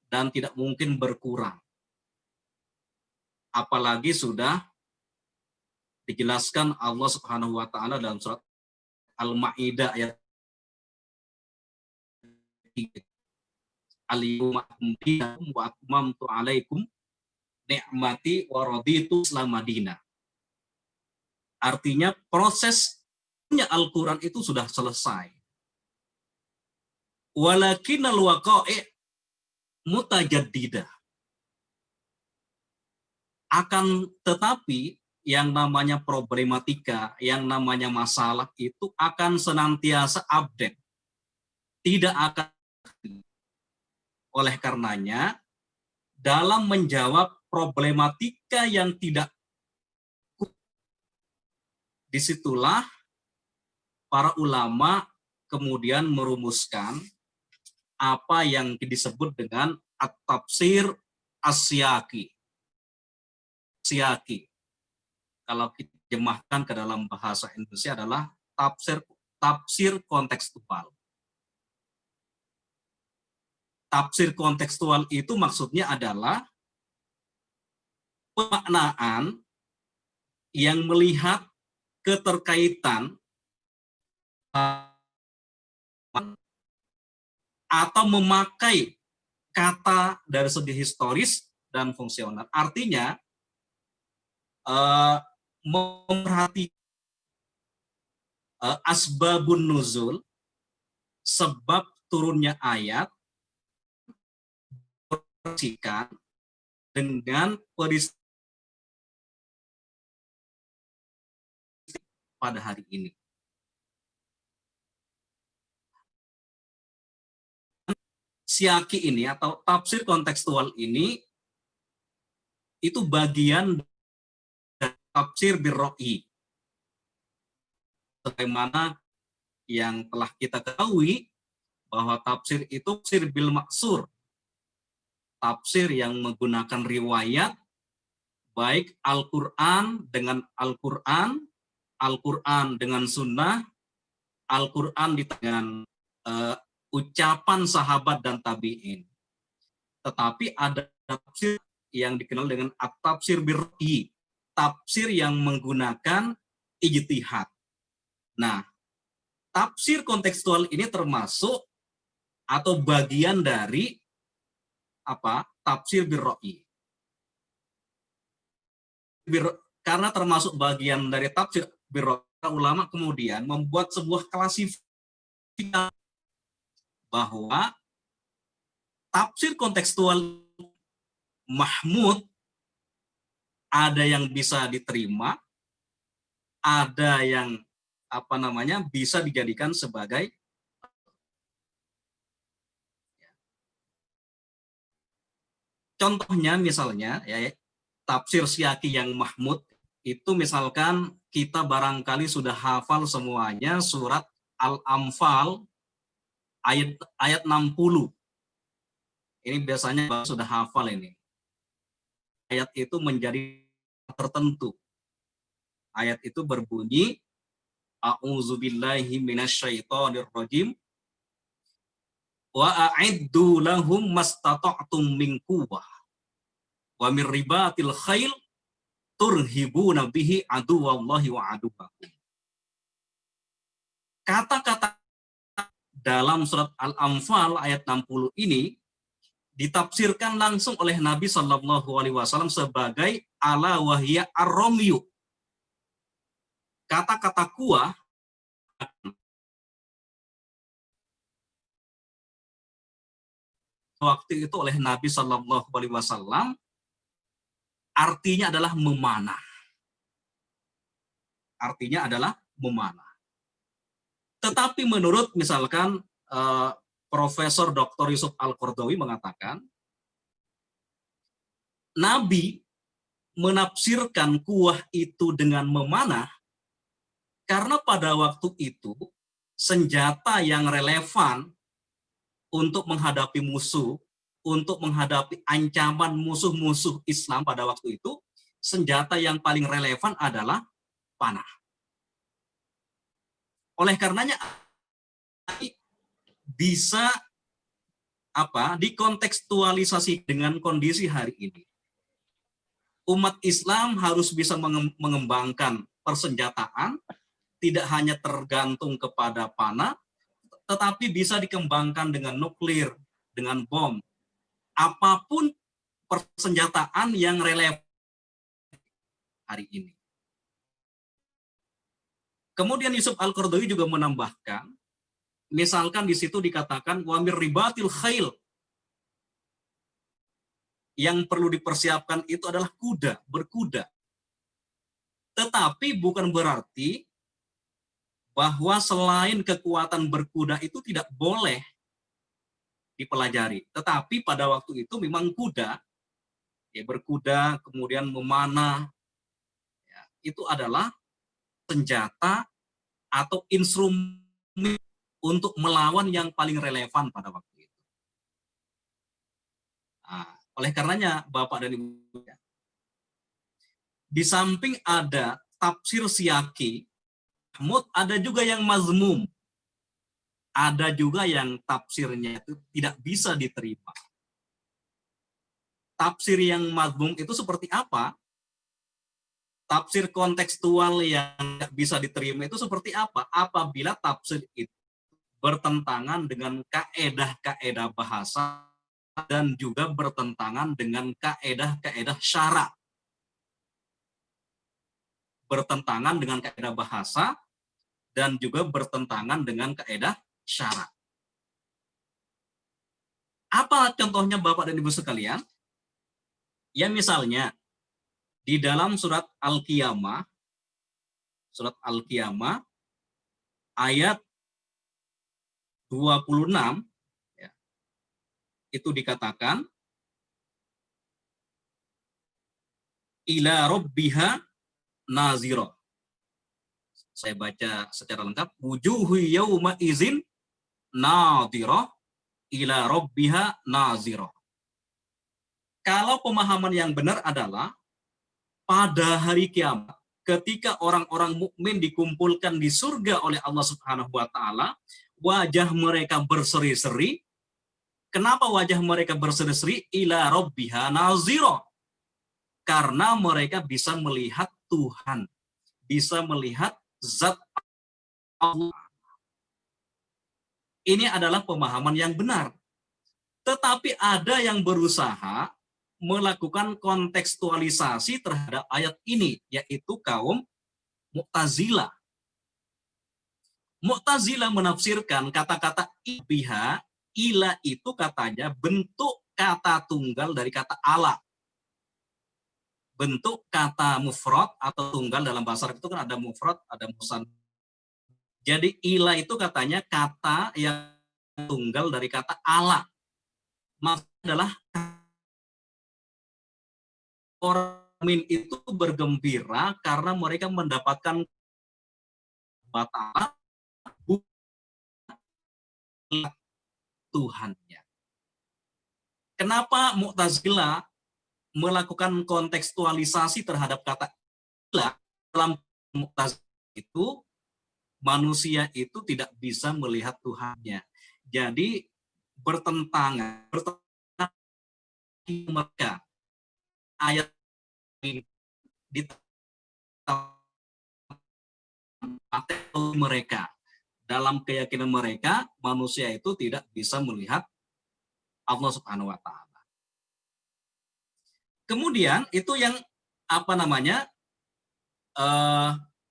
dan tidak mungkin berkurang. Apalagi sudah dijelaskan Allah Subhanahu wa taala dalam surat Al-Maidah ayat 3. Al-yawma wa akmaltu alaikum ni'mati wa raditu Islamadina. Artinya prosesnya Al-Quran itu sudah selesai. Walakinal waqa'i' mutajaddidah. Akan tetapi yang namanya problematika, yang namanya masalah itu akan senantiasa update. Tidak akan. Oleh karenanya, dalam menjawab problematika yang tidak, disitulah para ulama kemudian merumuskan apa yang disebut dengan at-tafsir as-siyaqi. Siyaqi. Kalau kita jemahkan ke dalam bahasa Indonesia adalah tafsir kontekstual. Tafsir kontekstual itu maksudnya adalah pemaknaan yang melihat keterkaitan atau memakai kata dari segi historis dan fungsional. Artinya, memperhatikan asbabun nuzul, sebab turunnya ayat, dengan peristiwa pada hari ini. Siyaqi ini atau tafsir kontekstual ini itu bagian dari tafsir birro'i. Sebagaimana yang telah kita ketahui bahwa tafsir itu tafsir bil maksur. Tafsir yang menggunakan riwayat, baik Al-Quran dengan Al-Quran, Al-Quran dengan sunnah, Al-Quran dengan ucapan sahabat dan tabi'in. Tetapi ada tafsir yang dikenal dengan at-tafsir bir'i, tafsir yang menggunakan ijtihad. Nah, tafsir kontekstual ini termasuk atau bagian dari tafsir birro'i. Karena termasuk bagian dari tafsir birro'i, ulama kemudian membuat sebuah klasifikasi bahwa tafsir kontekstual mahmud ada yang bisa diterima, ada yang bisa dijadikan sebagai contohnya. Misalnya ya, tafsir siyaqi yang mahmud itu misalkan kita barangkali sudah hafal semuanya surat Al-Anfal ayat 60. Ini biasanya sudah hafal ini. Ayat itu menjadi tertentu. Ayat itu berbunyi A'udzubillahi minasyaitonirrajim wa a'iddu lahum mastata'tum min quwwah wa min ribatil khail turhibuna bihi aduwallahi wa aduwakum. Kata-kata dalam surat Al-Anfal ayat 60 ini ditafsirkan langsung oleh Nabi Shallallahu Alaihi Wasallam sebagai ala wahya ar-romyu. Kata-kata kuah waktu itu oleh Nabi Shallallahu Alaihi Wasallam artinya adalah memanah. Artinya adalah memanah. Tetapi menurut misalkan Profesor Dr. Yusuf Al-Qaradawi mengatakan, Nabi menafsirkan kuah itu dengan memanah karena pada waktu itu senjata yang relevan untuk menghadapi musuh, untuk menghadapi ancaman musuh-musuh Islam pada waktu itu, senjata yang paling relevan adalah panah. Oleh karenanya bisa dikontekstualisasi dengan kondisi hari ini. Umat Islam harus bisa mengembangkan persenjataan, tidak hanya tergantung kepada panah, tetapi bisa dikembangkan dengan nuklir, dengan bom. Apapun persenjataan yang relevan hari ini. Kemudian Yusuf Al-Qaradawi juga menambahkan, misalkan di situ dikatakan wamir ribatil khail, yang perlu dipersiapkan itu adalah kuda, berkuda. Tetapi bukan berarti bahwa selain kekuatan berkuda itu tidak boleh dipelajari. Tetapi pada waktu itu memang kuda, ya berkuda, kemudian memanah, ya, itu adalah senjata atau instrumen untuk melawan yang paling relevan pada waktu itu. Nah, oleh karenanya, Bapak dan Ibu, di samping ada tafsir siyaki, ada juga yang mazmum. Ada juga yang tafsirnya itu tidak bisa diterima. Tafsir yang mazmum itu seperti apa? Tafsir kontekstual yang tidak bisa diterima itu seperti apa? Apabila tafsir itu bertentangan dengan kaedah-kaedah bahasa dan juga bertentangan dengan kaedah-kaedah syara. Bertentangan dengan kaedah bahasa dan juga bertentangan dengan kaedah syara. Apa contohnya Bapak dan Ibu sekalian? Ya misalnya di dalam surat Al-Qiyamah ayat 26 ya, itu dikatakan ila rabbiha nazira. Saya baca secara lengkap, wujuhu yauma izin nadhirah ila rabbiha nazirah. Kalau pemahaman yang benar adalah pada hari kiamat, ketika orang-orang mukmin dikumpulkan di surga oleh Allah Subhanahu wa taala, wajah mereka berseri-seri. Kenapa wajah mereka berseri-seri? Ila rabbiha nazirah. Karena mereka bisa melihat Tuhan, bisa melihat zat Allah. Ini adalah pemahaman yang benar. Tetapi ada yang berusaha melakukan kontekstualisasi terhadap ayat ini, yaitu kaum Mu'tazilah. Mu'tazilah menafsirkan kata-kata ibiha, ila itu katanya bentuk kata tunggal dari kata ala. Bentuk kata mufrad atau tunggal dalam bahasa Arab itu kan ada mufrad, ada musanna. Jadi ila itu katanya kata yang tunggal dari kata ala. Maksudnya adalah orang mukmin itu bergembira karena mereka mendapatkan batala Tuhannya. Kenapa Mu'tazilah melakukan kontekstualisasi terhadap kata ilah? Dalam Mu'tazilah itu manusia itu tidak bisa melihat Tuhannya. Jadi bertentangan mereka ayat ini di mereka, dalam keyakinan mereka manusia itu tidak bisa melihat Allah Subhanahu wa taala. Kemudian itu yang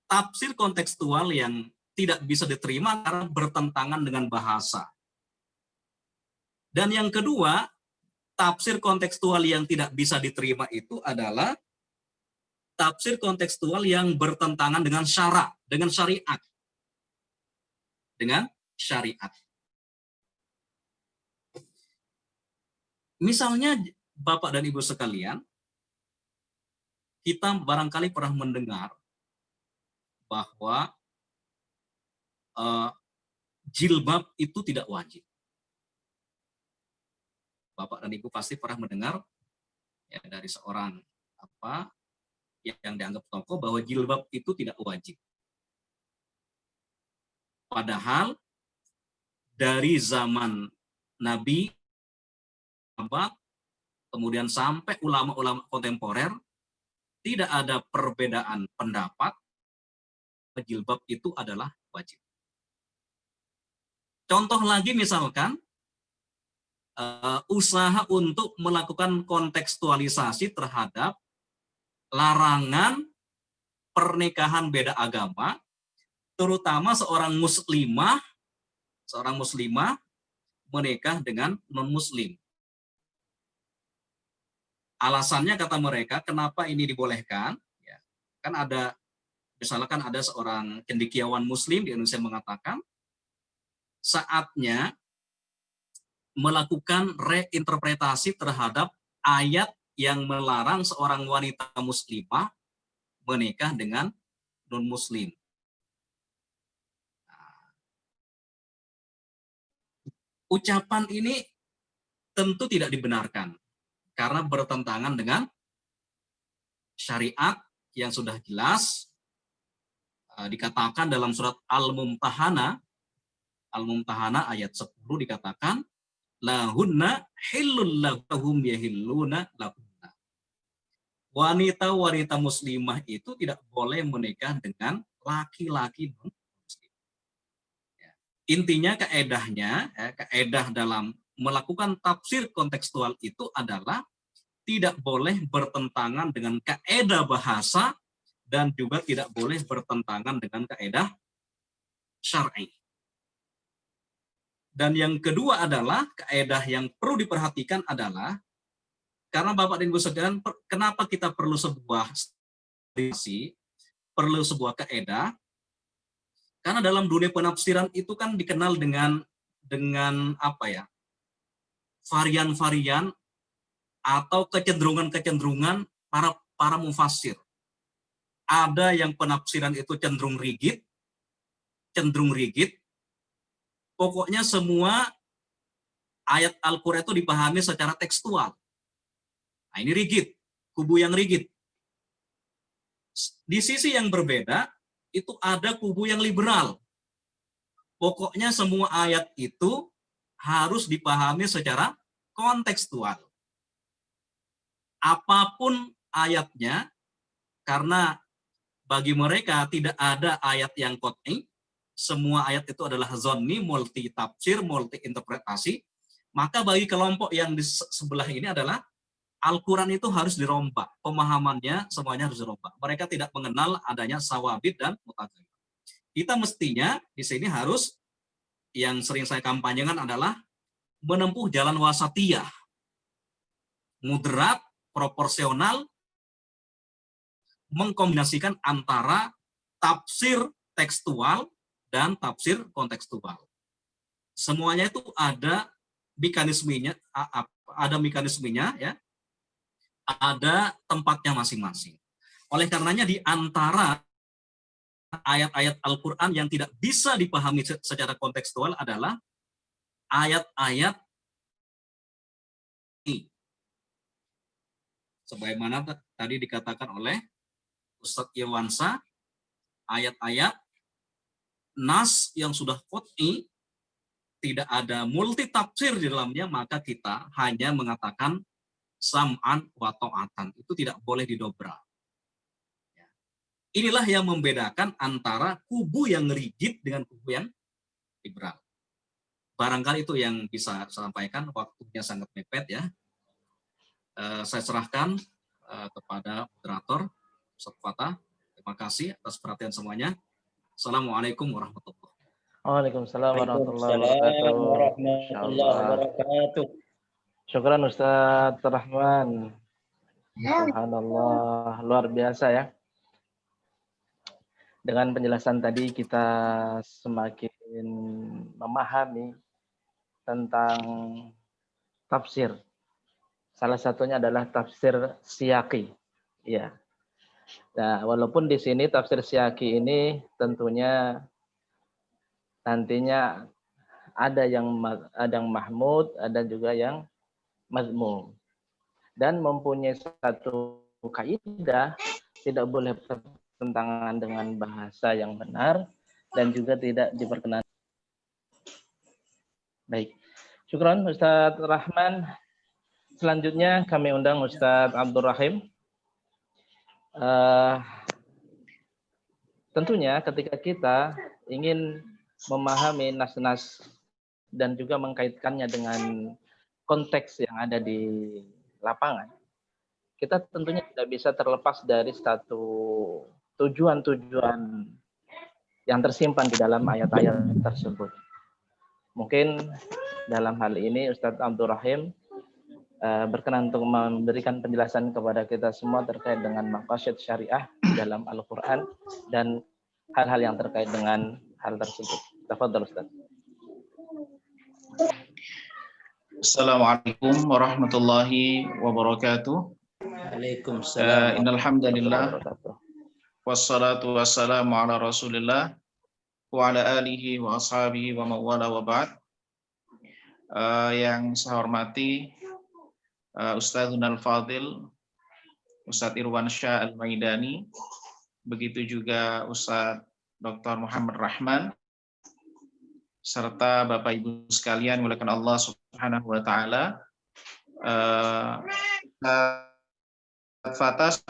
tafsir kontekstual yang tidak bisa diterima karena bertentangan dengan bahasa. Dan yang kedua, tafsir kontekstual yang tidak bisa diterima itu adalah tafsir kontekstual yang bertentangan dengan syara, dengan syariat. Dengan syariat. Misalnya Bapak dan Ibu sekalian, kita barangkali pernah mendengar bahwa jilbab itu tidak wajib. Bapak dan Ibu pasti pernah mendengar ya, dari seorang yang dianggap tokoh bahwa jilbab itu tidak wajib. Padahal dari zaman Nabi, kemudian sampai ulama-ulama kontemporer, tidak ada perbedaan pendapat jilbab itu adalah wajib. Contoh lagi misalkan usaha untuk melakukan kontekstualisasi terhadap larangan pernikahan beda agama, terutama seorang muslimah menikah dengan non-muslim. Alasannya kata mereka, kenapa ini dibolehkan? Ya, kan ada, misalkan ada seorang cendekiawan muslim di Indonesia mengatakan, saatnya melakukan reinterpretasi terhadap ayat yang melarang seorang wanita muslimah menikah dengan non-muslim. Ucapan ini tentu tidak dibenarkan karena bertentangan dengan syariat yang sudah jelas dikatakan dalam surat Al-Mumtahanah ayat 10 dikatakan lahunna hillul lahum yahilluna lahunna. Wanita-wanita muslimah itu tidak boleh menikah dengan laki-laki non-muslim. Intinya kaedah dalam melakukan tafsir kontekstual itu adalah tidak boleh bertentangan dengan kaedah bahasa dan juga tidak boleh bertentangan dengan kaedah syar'i. Dan yang kedua adalah kaedah yang perlu diperhatikan adalah karena Bapak dan Ibu sekalian, kenapa kita perlu sebuah kaedah? Karena dalam dunia penafsiran itu kan dikenal dengan apa ya? Varian-varian atau kecenderungan-kecenderungan para mufassir. Ada yang penafsiran itu cenderung rigid. Pokoknya semua ayat Al-Qur'an itu dipahami secara tekstual. Nah, ini rigid, kubu yang rigid. Di sisi yang berbeda, itu ada kubu yang liberal. Pokoknya semua ayat itu harus dipahami secara kontekstual. Apapun ayatnya, karena bagi mereka tidak ada ayat yang qat'i, semua ayat itu adalah zonni, multi tafsir, multi interpretasi, maka bagi kelompok yang di sebelah ini adalah Al-Quran itu harus dirombak, pemahamannya semuanya harus dirombak. Mereka tidak mengenal adanya sawabit dan mutaghayyir. Kita mestinya di sini harus, yang sering saya kampanyekan adalah menempuh jalan wasatiyah, moderat, proporsional, mengkombinasikan antara tafsir tekstual dan tafsir kontekstual. Semuanya itu ada mekanismenya, ya. Ada tempatnya masing-masing. Oleh karenanya di antara ayat-ayat Al-Quran yang tidak bisa dipahami secara kontekstual adalah ayat-ayat ini. Sebagaimana tadi dikatakan oleh Ustadz Irwansa, ayat-ayat nas yang sudah qat'i, tidak ada multi tafsir di dalamnya, maka kita hanya mengatakan sam'an wa ta'atan, itu tidak boleh didobrak. Inilah yang membedakan antara kubu yang rigid dengan kubu yang liberal. Barangkali itu yang bisa saya sampaikan, waktunya sangat mepet ya. Saya serahkan kepada moderator Ustaz Fatah. Terima kasih atas perhatian semuanya. Assalamualaikum warahmatullahi wabarakatuh. Waalaikumsalam warahmatullahi wabarakatuh. Syukran Ustaz Rahman. Subhanallah, luar biasa ya. Dengan penjelasan tadi kita semakin memahami tentang tafsir. Salah satunya adalah tafsir siyaqi. Ya. Nah, walaupun di sini tafsir siyaqi ini tentunya nantinya ada yang mahmud, ada juga yang mazmum. Dan mempunyai satu kaidah, tidak boleh bertentangan dengan bahasa yang benar dan juga tidak diperkenankan. Baik. Syukran Ustadz Rahman. Selanjutnya kami undang Ustadz Abdul Rahim. tentunya ketika kita ingin memahami nas-nas dan juga mengkaitkannya dengan konteks yang ada di lapangan, kita tentunya tidak bisa terlepas dari satu tujuan-tujuan yang tersimpan di dalam ayat-ayat tersebut. Mungkin dalam hal ini Ustadz Abdul Rahim berkenan untuk memberikan penjelasan kepada kita semua terkait dengan maqasid syariah di dalam Al-Quran dan hal-hal yang terkait dengan hal tersebut. Tafadhal Ustaz. Assalamualaikum warahmatullahi wabarakatuh. Waalaikumsalam. Innal hamdalillah wassalatu wassalamu ala Rasulillah wa ala alihi wa ashabihi wa mawala wa ba'd. Yang saya hormati Ustadzun Al-Fadil Ustadz Irwan Syah Al-Maidani, begitu juga Ustadz Dr. Muhammad Rahman, serta Bapak Ibu sekalian muliakan Allah Subhanahu wa taala. Fatas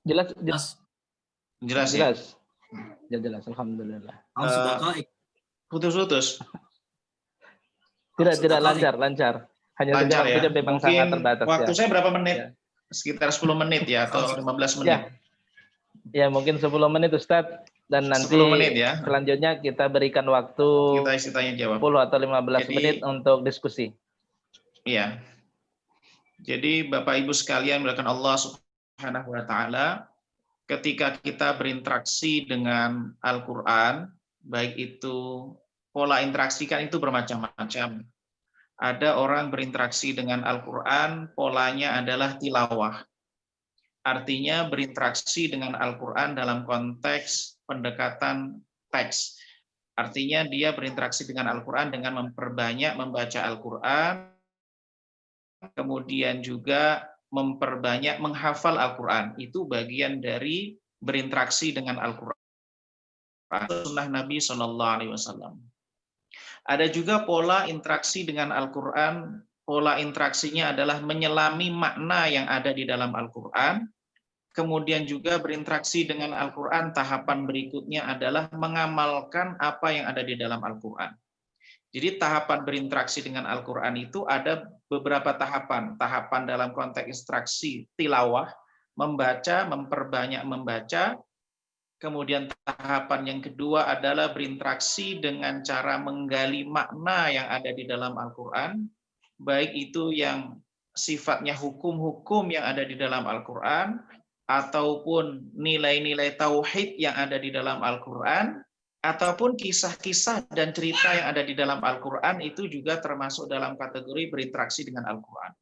Jelas. Ya, jelas. Alhamdulillah. Putus-putus. Tidak lancar. Hanya lancar ya. tidak memang Mungkin sangat terbatas. waktu ya. saya berapa menit? Ya. Sekitar 10 menit ya atau 15 menit. Ya, mungkin 10 menit Ustadz, dan nanti 10 menit ya. Selanjutnya kita berikan waktu Kita isi tanya jawab. 10 atau 15 menit untuk diskusi. Iya. Jadi Bapak Ibu sekalian muliakan Allah Subhanahu wa taala, ketika kita berinteraksi dengan Al-Qur'an, baik itu pola interaksi kan itu bermacam-macam. Ada orang berinteraksi dengan Al-Qur'an, polanya adalah tilawah. Artinya berinteraksi dengan Al-Qur'an dalam konteks pendekatan teks. Artinya dia berinteraksi dengan Al-Qur'an dengan memperbanyak membaca Al-Qur'an, kemudian juga memperbanyak menghafal Al-Qur'an. Itu bagian dari berinteraksi dengan Al-Qur'an. Sunnah Nabi SAW. Ada juga pola interaksi dengan Al-Qur'an. Pola interaksinya adalah menyelami makna yang ada di dalam Al-Qur'an. Kemudian juga berinteraksi dengan Al-Qur'an, tahapan berikutnya adalah mengamalkan apa yang ada di dalam Al-Qur'an. Jadi tahapan berinteraksi dengan Al-Qur'an itu ada beberapa tahapan. Tahapan dalam konteks instruksi tilawah, membaca, memperbanyak membaca. Kemudian tahapan yang kedua adalah berinteraksi dengan cara menggali makna yang ada di dalam Al-Qur'an, baik itu yang sifatnya hukum-hukum yang ada di dalam Al-Qur'an, ataupun nilai-nilai tauhid yang ada di dalam Al-Qur'an, ataupun kisah-kisah dan cerita yang ada di dalam Al-Qur'an, itu juga termasuk dalam kategori berinteraksi dengan Al-Qur'an.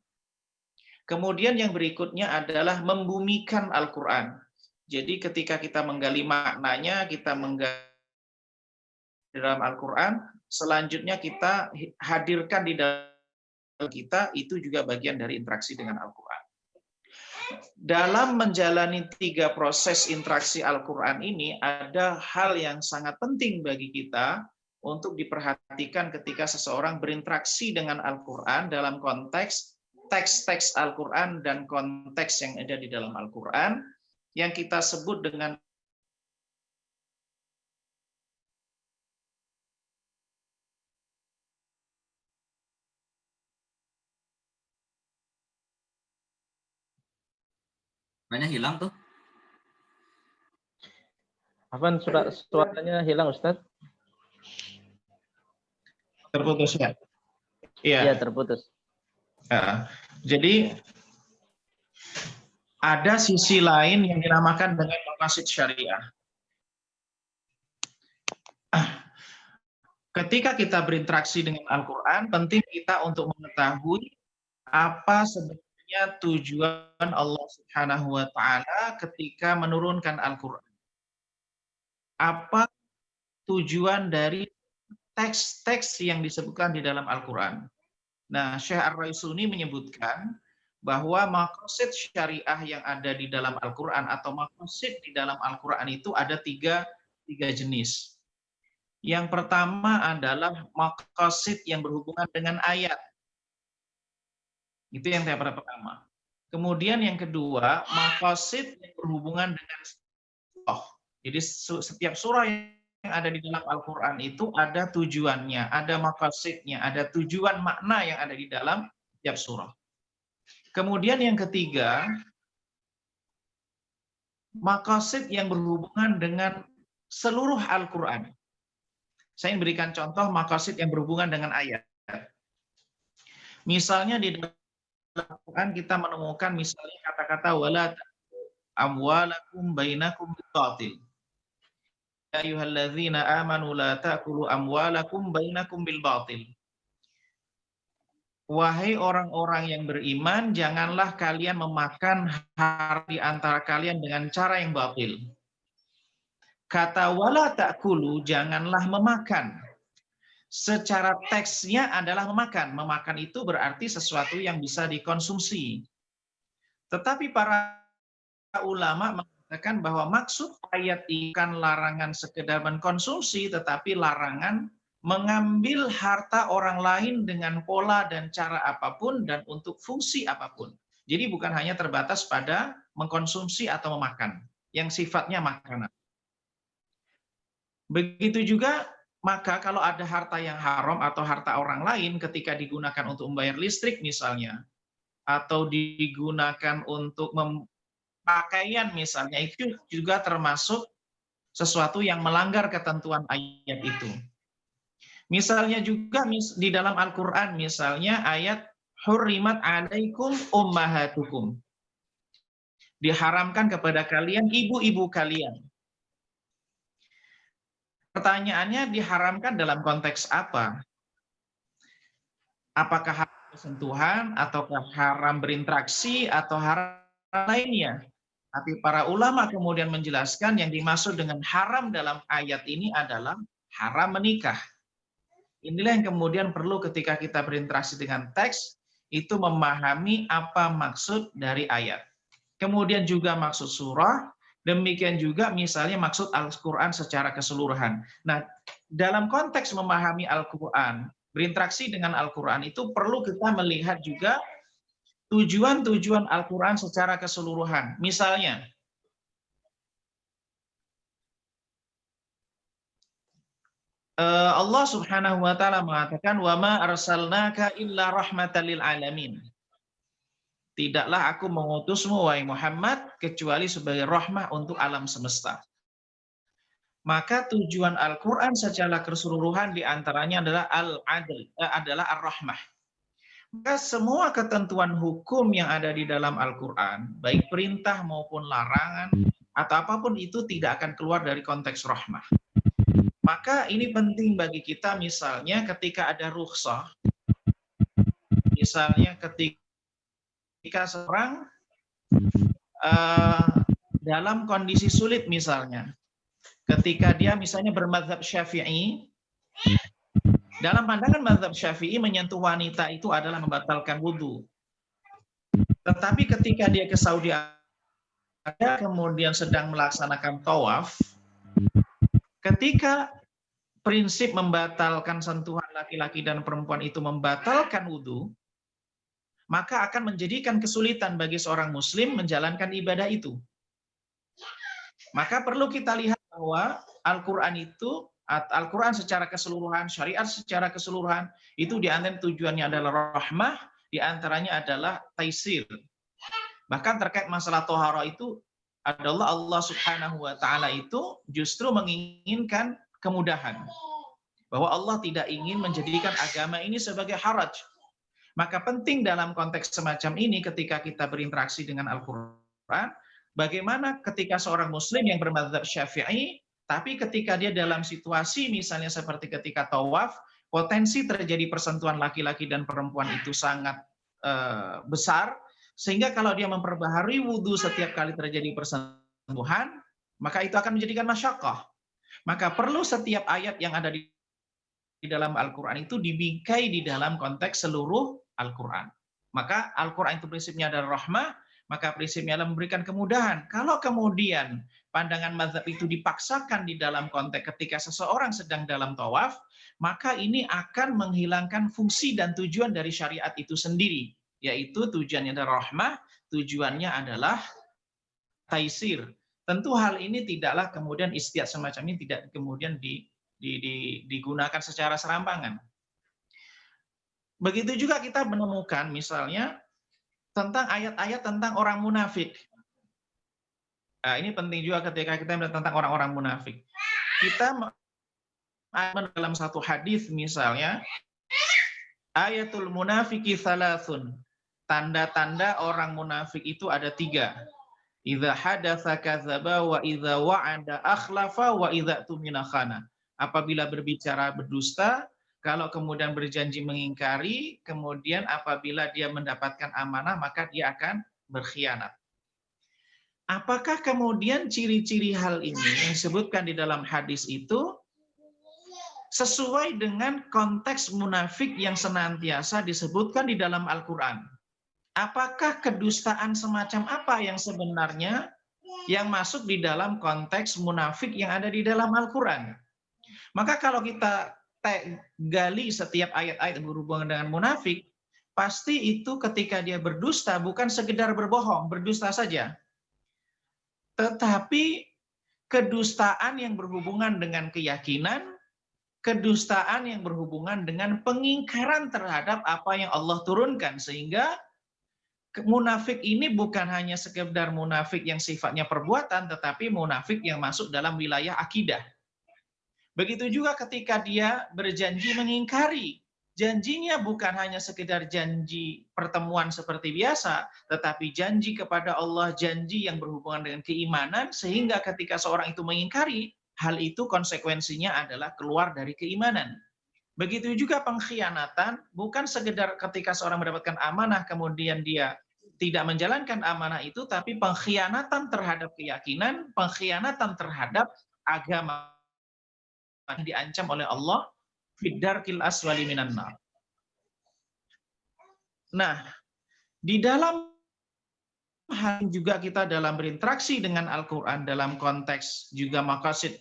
Kemudian yang berikutnya adalah membumikan Al-Qur'an. Jadi ketika kita menggali maknanya, kita menggali dalam Al-Qur'an, selanjutnya kita hadirkan di dalam kita, itu juga bagian dari interaksi dengan Al-Qur'an. Dalam menjalani 3 proses interaksi Al-Qur'an ini, ada hal yang sangat penting bagi kita untuk diperhatikan ketika seseorang berinteraksi dengan Al-Qur'an dalam konteks teks-teks Al-Qur'an dan konteks yang ada di dalam Al-Qur'an, yang kita sebut dengan Banyak hilang tuh. Apaan suaranya hilang Ustaz? terputus ya. Iya, terputus. Ya. Jadi ada sisi lain yang dinamakan dengan maqasid syariah. Ketika kita berinteraksi dengan Al-Qur'an, penting kita untuk mengetahui apa sebenarnya tujuan Allah Subhanahu wa taala ketika menurunkan Al-Qur'an. Apa tujuan dari teks-teks yang disebutkan di dalam Al-Qur'an. Nah, Syekh Ar-Raisuni menyebutkan bahwa maqasid syariah yang ada di dalam Al-Qur'an atau maqasid di dalam Al-Qur'an itu ada tiga jenis. Yang pertama adalah maqasid yang berhubungan dengan ayat. Itu yang pertama. Kemudian yang kedua, maqasid yang berhubungan dengan surah. Jadi setiap surah yang ada di dalam Al-Quran itu ada tujuannya, ada maqasidnya, ada tujuan makna yang ada di dalam setiap surah. Kemudian yang ketiga, maqasid yang berhubungan dengan seluruh Al-Quran. Saya ingin berikan contoh maqasid yang berhubungan dengan ayat. Misalnya di dalam Al-Quran kita menemukan misalnya kata-kata wala amwalakum bainakum bil-batil. Ya ayyuhalladzina amanu la ta'kulu amwalakum bainakum bil-batil. Wahai orang-orang yang beriman, janganlah kalian memakan harta di antara kalian dengan cara yang batil. Kata wala ta'kulu, janganlah memakan. Secara teksnya adalah memakan. Memakan itu berarti sesuatu yang bisa dikonsumsi. Tetapi para ulama mengatakan bahwa maksud ayat ini bukan larangan sekedar mengkonsumsi, tetapi larangan mengambil harta orang lain dengan pola dan cara apapun dan untuk fungsi apapun. Jadi bukan hanya terbatas pada mengkonsumsi atau memakan, yang sifatnya makanan. Begitu juga, maka kalau ada harta yang haram atau harta orang lain ketika digunakan untuk membayar listrik misalnya, atau digunakan untuk pakaian misalnya, itu juga termasuk sesuatu yang melanggar ketentuan ayat itu. Misalnya juga di dalam Al-Quran, misalnya ayat hurrimat alaikum ummahatukum. Diharamkan kepada kalian ibu-ibu kalian. Pertanyaannya, diharamkan dalam konteks apa? Apakah haram bersentuhan, ataukah haram berinteraksi, atau haram lainnya? Tapi para ulama kemudian menjelaskan yang dimaksud dengan haram dalam ayat ini adalah haram menikah. Inilah yang kemudian perlu ketika kita berinteraksi dengan teks, itu memahami apa maksud dari ayat. Kemudian juga maksud surah, demikian juga misalnya maksud Al-Quran secara keseluruhan. Nah, dalam konteks memahami Al-Quran, berinteraksi dengan Al-Quran itu perlu kita melihat juga tujuan-tujuan Al-Quran secara keseluruhan. Misalnya, Allah Subhanahu wa taala mengatakan wa ma arsalnaka illa rahmatan lil alamin. Tidaklah aku mengutusmu wahai Muhammad kecuali sebagai rahmah untuk alam semesta. Maka tujuan Al-Qur'an secara keseluruhan diantaranya adalah al-adl, adalah ar-rahmah. Maka semua ketentuan hukum yang ada di dalam Al-Qur'an, baik perintah maupun larangan atau apapun itu tidak akan keluar dari konteks rahmah. Maka ini penting bagi kita misalnya ketika ada rukhsah, misalnya ketika seorang dalam kondisi sulit misalnya, ketika dia misalnya bermadzhab Syafi'i, dalam pandangan mazhab Syafi'i menyentuh wanita itu adalah membatalkan wudhu. Tetapi ketika dia ke Saudi Arabia kemudian sedang melaksanakan tawaf, ketika prinsip membatalkan sentuhan laki-laki dan perempuan itu membatalkan wudhu, maka akan menjadikan kesulitan bagi seorang muslim menjalankan ibadah itu. Maka perlu kita lihat bahwa Al-Quran itu, Al-Quran secara keseluruhan, syariat secara keseluruhan, itu diantara tujuannya adalah rahmah, diantaranya adalah taisir. Bahkan terkait masalah tohara itu, adalah Allah Subhanahu wa ta'ala itu justru menginginkan kemudahan. Bahwa Allah tidak ingin menjadikan agama ini sebagai haraj. Maka penting dalam konteks semacam ini ketika kita berinteraksi dengan Al-Quran, bagaimana ketika seorang muslim yang bermadzhab Syafi'i, tapi ketika dia dalam situasi misalnya seperti ketika tawaf, potensi terjadi persentuhan laki-laki dan perempuan itu sangat besar, sehingga kalau dia memperbaharui wudhu setiap kali terjadi persentuhan, maka itu akan menjadikan masyaqqah. Maka perlu setiap ayat yang ada di dalam Al-Quran itu dibingkai di dalam konteks seluruh Al-Quran. Maka Al-Quran itu prinsipnya adalah rahmah, maka prinsipnya adalah memberikan kemudahan. Kalau kemudian pandangan mazhab itu dipaksakan di dalam konteks ketika seseorang sedang dalam tawaf, maka ini akan menghilangkan fungsi dan tujuan dari syariat itu sendiri. Yaitu tujuannya adalah rahmah, tujuannya adalah taisir. Tentu hal ini tidaklah kemudian istiad semacam ini tidak kemudian digunakan secara serampangan. Begitu juga kita menemukan misalnya tentang ayat-ayat tentang orang munafik. Nah, ini penting juga ketika kita melihat tentang orang-orang munafik. Kita dalam satu hadis misalnya, ayatul munafiki thalathun. Tanda-tanda orang munafik itu ada 3. Idza hadatsa kadzaba wa idza wa'ada akhlafa wa idza tumina khana. Apabila berbicara berdusta, kalau kemudian berjanji mengingkari, kemudian apabila dia mendapatkan amanah maka dia akan berkhianat. Apakah kemudian ciri-ciri hal ini yang disebutkan di dalam hadis itu sesuai dengan konteks munafik yang senantiasa disebutkan di dalam Al-Quran? Apakah kedustaan semacam apa yang sebenarnya yang masuk di dalam konteks munafik yang ada di dalam Al-Quran? Maka kalau kita gali setiap ayat-ayat yang berhubungan dengan munafik, pasti itu ketika dia berdusta bukan sekedar berbohong, berdusta saja. Tetapi kedustaan yang berhubungan dengan keyakinan, kedustaan yang berhubungan dengan pengingkaran terhadap apa yang Allah turunkan. Sehingga munafik ini bukan hanya sekedar munafik yang sifatnya perbuatan, tetapi munafik yang masuk dalam wilayah akidah. Begitu juga ketika dia berjanji mengingkari. Janjinya bukan hanya sekedar janji pertemuan seperti biasa, tetapi janji kepada Allah, janji yang berhubungan dengan keimanan, sehingga ketika seorang itu mengingkari, hal itu konsekuensinya adalah keluar dari keimanan. Begitu juga pengkhianatan, bukan sekedar ketika seorang mendapatkan amanah, kemudian dia tidak menjalankan amanah itu, tapi pengkhianatan terhadap keyakinan, pengkhianatan terhadap agama yang diancam oleh Allah, fiddarkil aswali minan nar. Nah, di dalam hal juga kita dalam berinteraksi dengan Al-Quran, dalam konteks juga maqasid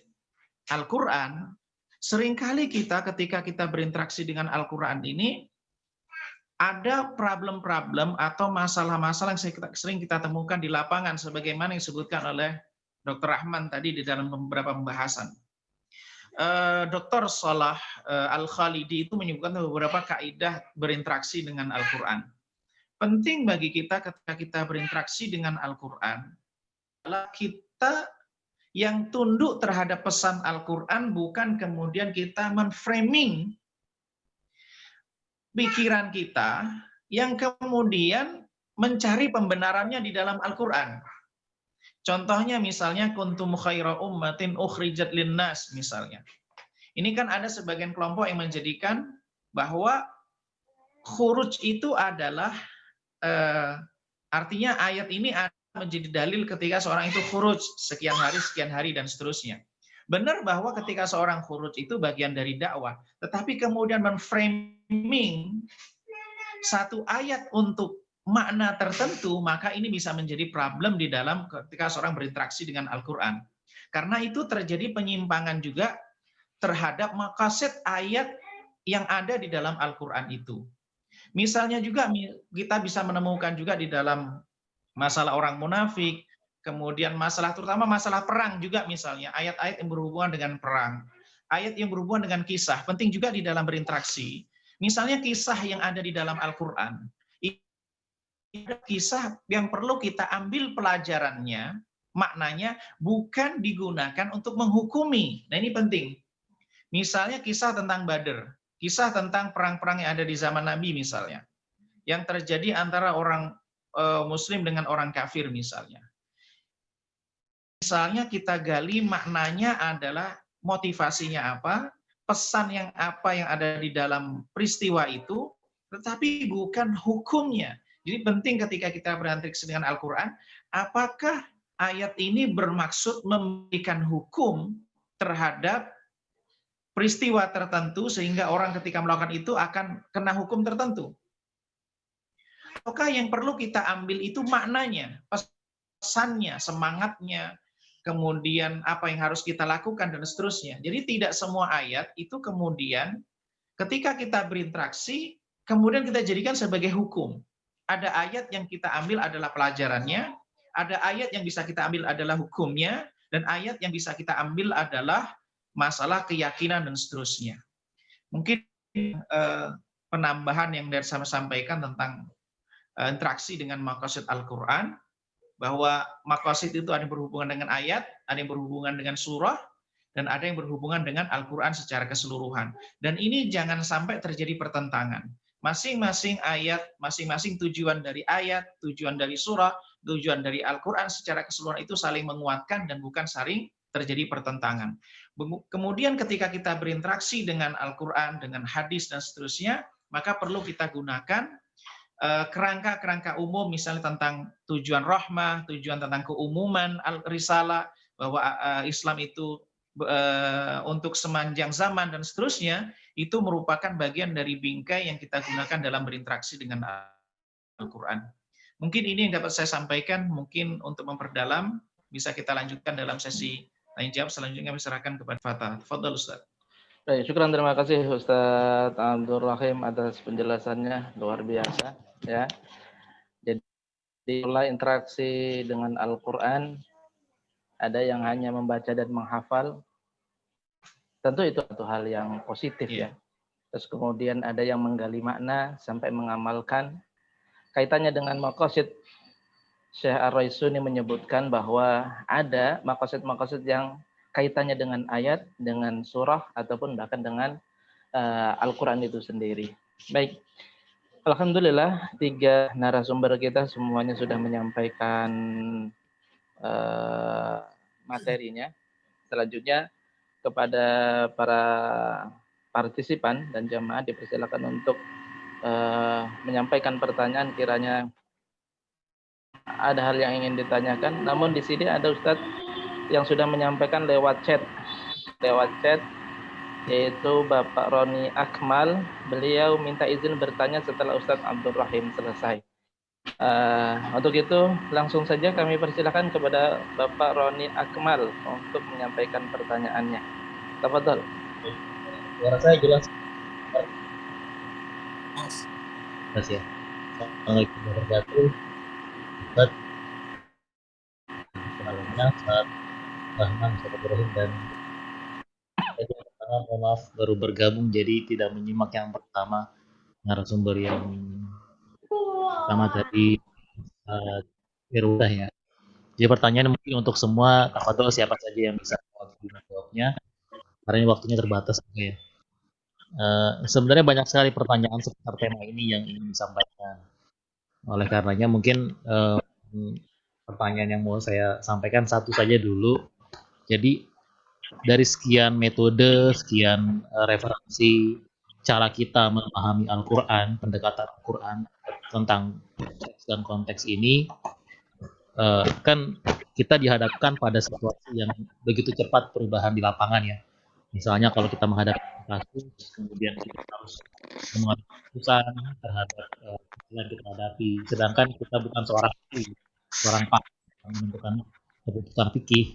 Al-Quran, seringkali kita ketika kita berinteraksi dengan Al-Quran ini, ada problem-problem atau masalah-masalah yang sering kita temukan di lapangan, sebagaimana yang disebutkan oleh Dr. Rahman tadi di dalam beberapa pembahasan. Dr. Salah Al-Khalidi itu menyebutkan beberapa kaidah berinteraksi dengan Al-Quran. Penting bagi kita ketika kita berinteraksi dengan Al-Quran adalah kita yang tunduk terhadap pesan Al-Quran, bukan kemudian kita menframing pikiran kita yang kemudian mencari pembenarannya di dalam Al-Quran. Contohnya misalnya kuntum khaira ummatin ukhrijat linnas misalnya. Ini kan ada sebagian kelompok yang menjadikan bahwa khuruj itu adalah artinya ayat ini menjadi dalil ketika seorang itu khuruj sekian hari dan seterusnya. Benar bahwa ketika seorang khuruj itu bagian dari dakwah, tetapi kemudian menframing satu ayat untuk makna tertentu, maka ini bisa menjadi problem di dalam ketika seorang berinteraksi dengan Al-Quran. Karena itu terjadi penyimpangan juga terhadap maqasid ayat yang ada di dalam Al-Quran itu. Misalnya juga kita bisa menemukan juga di dalam masalah orang munafik, kemudian masalah terutama masalah perang juga misalnya, ayat-ayat yang berhubungan dengan perang, ayat yang berhubungan dengan kisah, penting juga di dalam berinteraksi. Misalnya kisah yang ada di dalam Al-Quran, ada kisah yang perlu kita ambil pelajarannya, maknanya bukan digunakan untuk menghukumi. Nah ini penting. Misalnya kisah tentang Badr, kisah tentang perang-perang yang ada di zaman Nabi misalnya, yang terjadi antara orang Muslim dengan orang kafir misalnya. Misalnya kita gali maknanya adalah motivasinya apa, pesan yang apa yang ada di dalam peristiwa itu, tetapi bukan hukumnya. Jadi penting ketika kita berinteraksi dengan Al-Quran, apakah ayat ini bermaksud memberikan hukum terhadap peristiwa tertentu sehingga orang ketika melakukan itu akan kena hukum tertentu? Ataukah yang perlu kita ambil itu maknanya, pesannya, semangatnya, kemudian apa yang harus kita lakukan dan seterusnya. Jadi tidak semua ayat itu kemudian ketika kita berinteraksi, kemudian kita jadikan sebagai hukum. Ada ayat yang kita ambil adalah pelajarannya, ada ayat yang bisa kita ambil adalah hukumnya, dan ayat yang bisa kita ambil adalah masalah keyakinan dan seterusnya. Mungkin penambahan yang dari saya sampaikan tentang interaksi dengan maqasid Al-Quran, bahwa maqasid itu ada yang berhubungan dengan ayat, ada yang berhubungan dengan surah, dan ada yang berhubungan dengan Al-Quran secara keseluruhan. Dan ini jangan sampai terjadi pertentangan. Masing-masing ayat, masing-masing tujuan dari ayat, tujuan dari surah, tujuan dari Al-Quran secara keseluruhan itu saling menguatkan dan bukan saling terjadi pertentangan. Kemudian ketika kita berinteraksi dengan Al-Quran, dengan hadis, dan seterusnya, maka perlu kita gunakan kerangka-kerangka umum, misalnya tentang tujuan rahmah, tujuan tentang keumuman risalah, bahwa Islam itu untuk sepanjang zaman dan seterusnya, itu merupakan bagian dari bingkai yang kita gunakan dalam berinteraksi dengan Al-Quran. Mungkin ini yang dapat saya sampaikan, mungkin untuk memperdalam, bisa kita lanjutkan dalam sesi tanya jawab. Selanjutnya kami serahkan kepada Fatah. Tafadhal Ustaz. Baik, syukran, terima kasih Ustaz Abdul Rahim atas penjelasannya, luar biasa ya. Jadi mulai interaksi dengan Al-Quran, ada yang hanya membaca dan menghafal, tentu itu satu hal yang positif ya. Terus kemudian ada yang menggali makna sampai mengamalkan. Kaitannya dengan maqasid, Syekh Ar-Raisuni menyebutkan bahwa ada maqasid-maqasid yang kaitannya dengan ayat, dengan surah, ataupun bahkan dengan Al-Quran itu sendiri. Baik, alhamdulillah 3 narasumber kita semuanya sudah menyampaikan materinya. Selanjutnya kepada para partisipan dan jamaah dipersilakan untuk menyampaikan pertanyaan kiranya ada hal yang ingin ditanyakan. Namun di sini ada Ustadz yang sudah menyampaikan lewat chat, yaitu Bapak Roni Akmal. Beliau minta izin bertanya setelah Ustadz Abdul Rahim selesai. Untuk itu langsung saja kami persilakan kepada Bapak Roni Akmal untuk menyampaikan pertanyaannya. Tafadhol. Suara saya jelas. Jelas ya. Assalamualaikum warahmatullahi wabarakatuh. Sebelumnya saat Rahman, Ustaz Ibrahim, dan saya pertama mohon maaf baru bergabung jadi tidak menyimak yang pertama narasumber yang pertama tadi Irwah ya. Jadi pertanyaan mungkin untuk semua, tafadhol siapa saja yang bisa menjawabnya karena waktunya terbatas ya. Sebenarnya banyak sekali pertanyaan seputar tema ini yang ingin disampaikan. Oleh karenanya mungkin pertanyaan yang mau saya sampaikan satu saja dulu. Jadi dari sekian metode, sekian referensi, cara kita memahami Al-Quran, pendekatan Al-Quran tentang teks dan konteks ini, kan kita dihadapkan pada situasi yang begitu cepat perubahan di lapangan ya. Misalnya kalau kita menghadapi kasus, kemudian kita harus mengambil keputusan terhadap yang kita hadapi. Sedangkan kita bukan seorang pakar yang menentukan keputusan fikih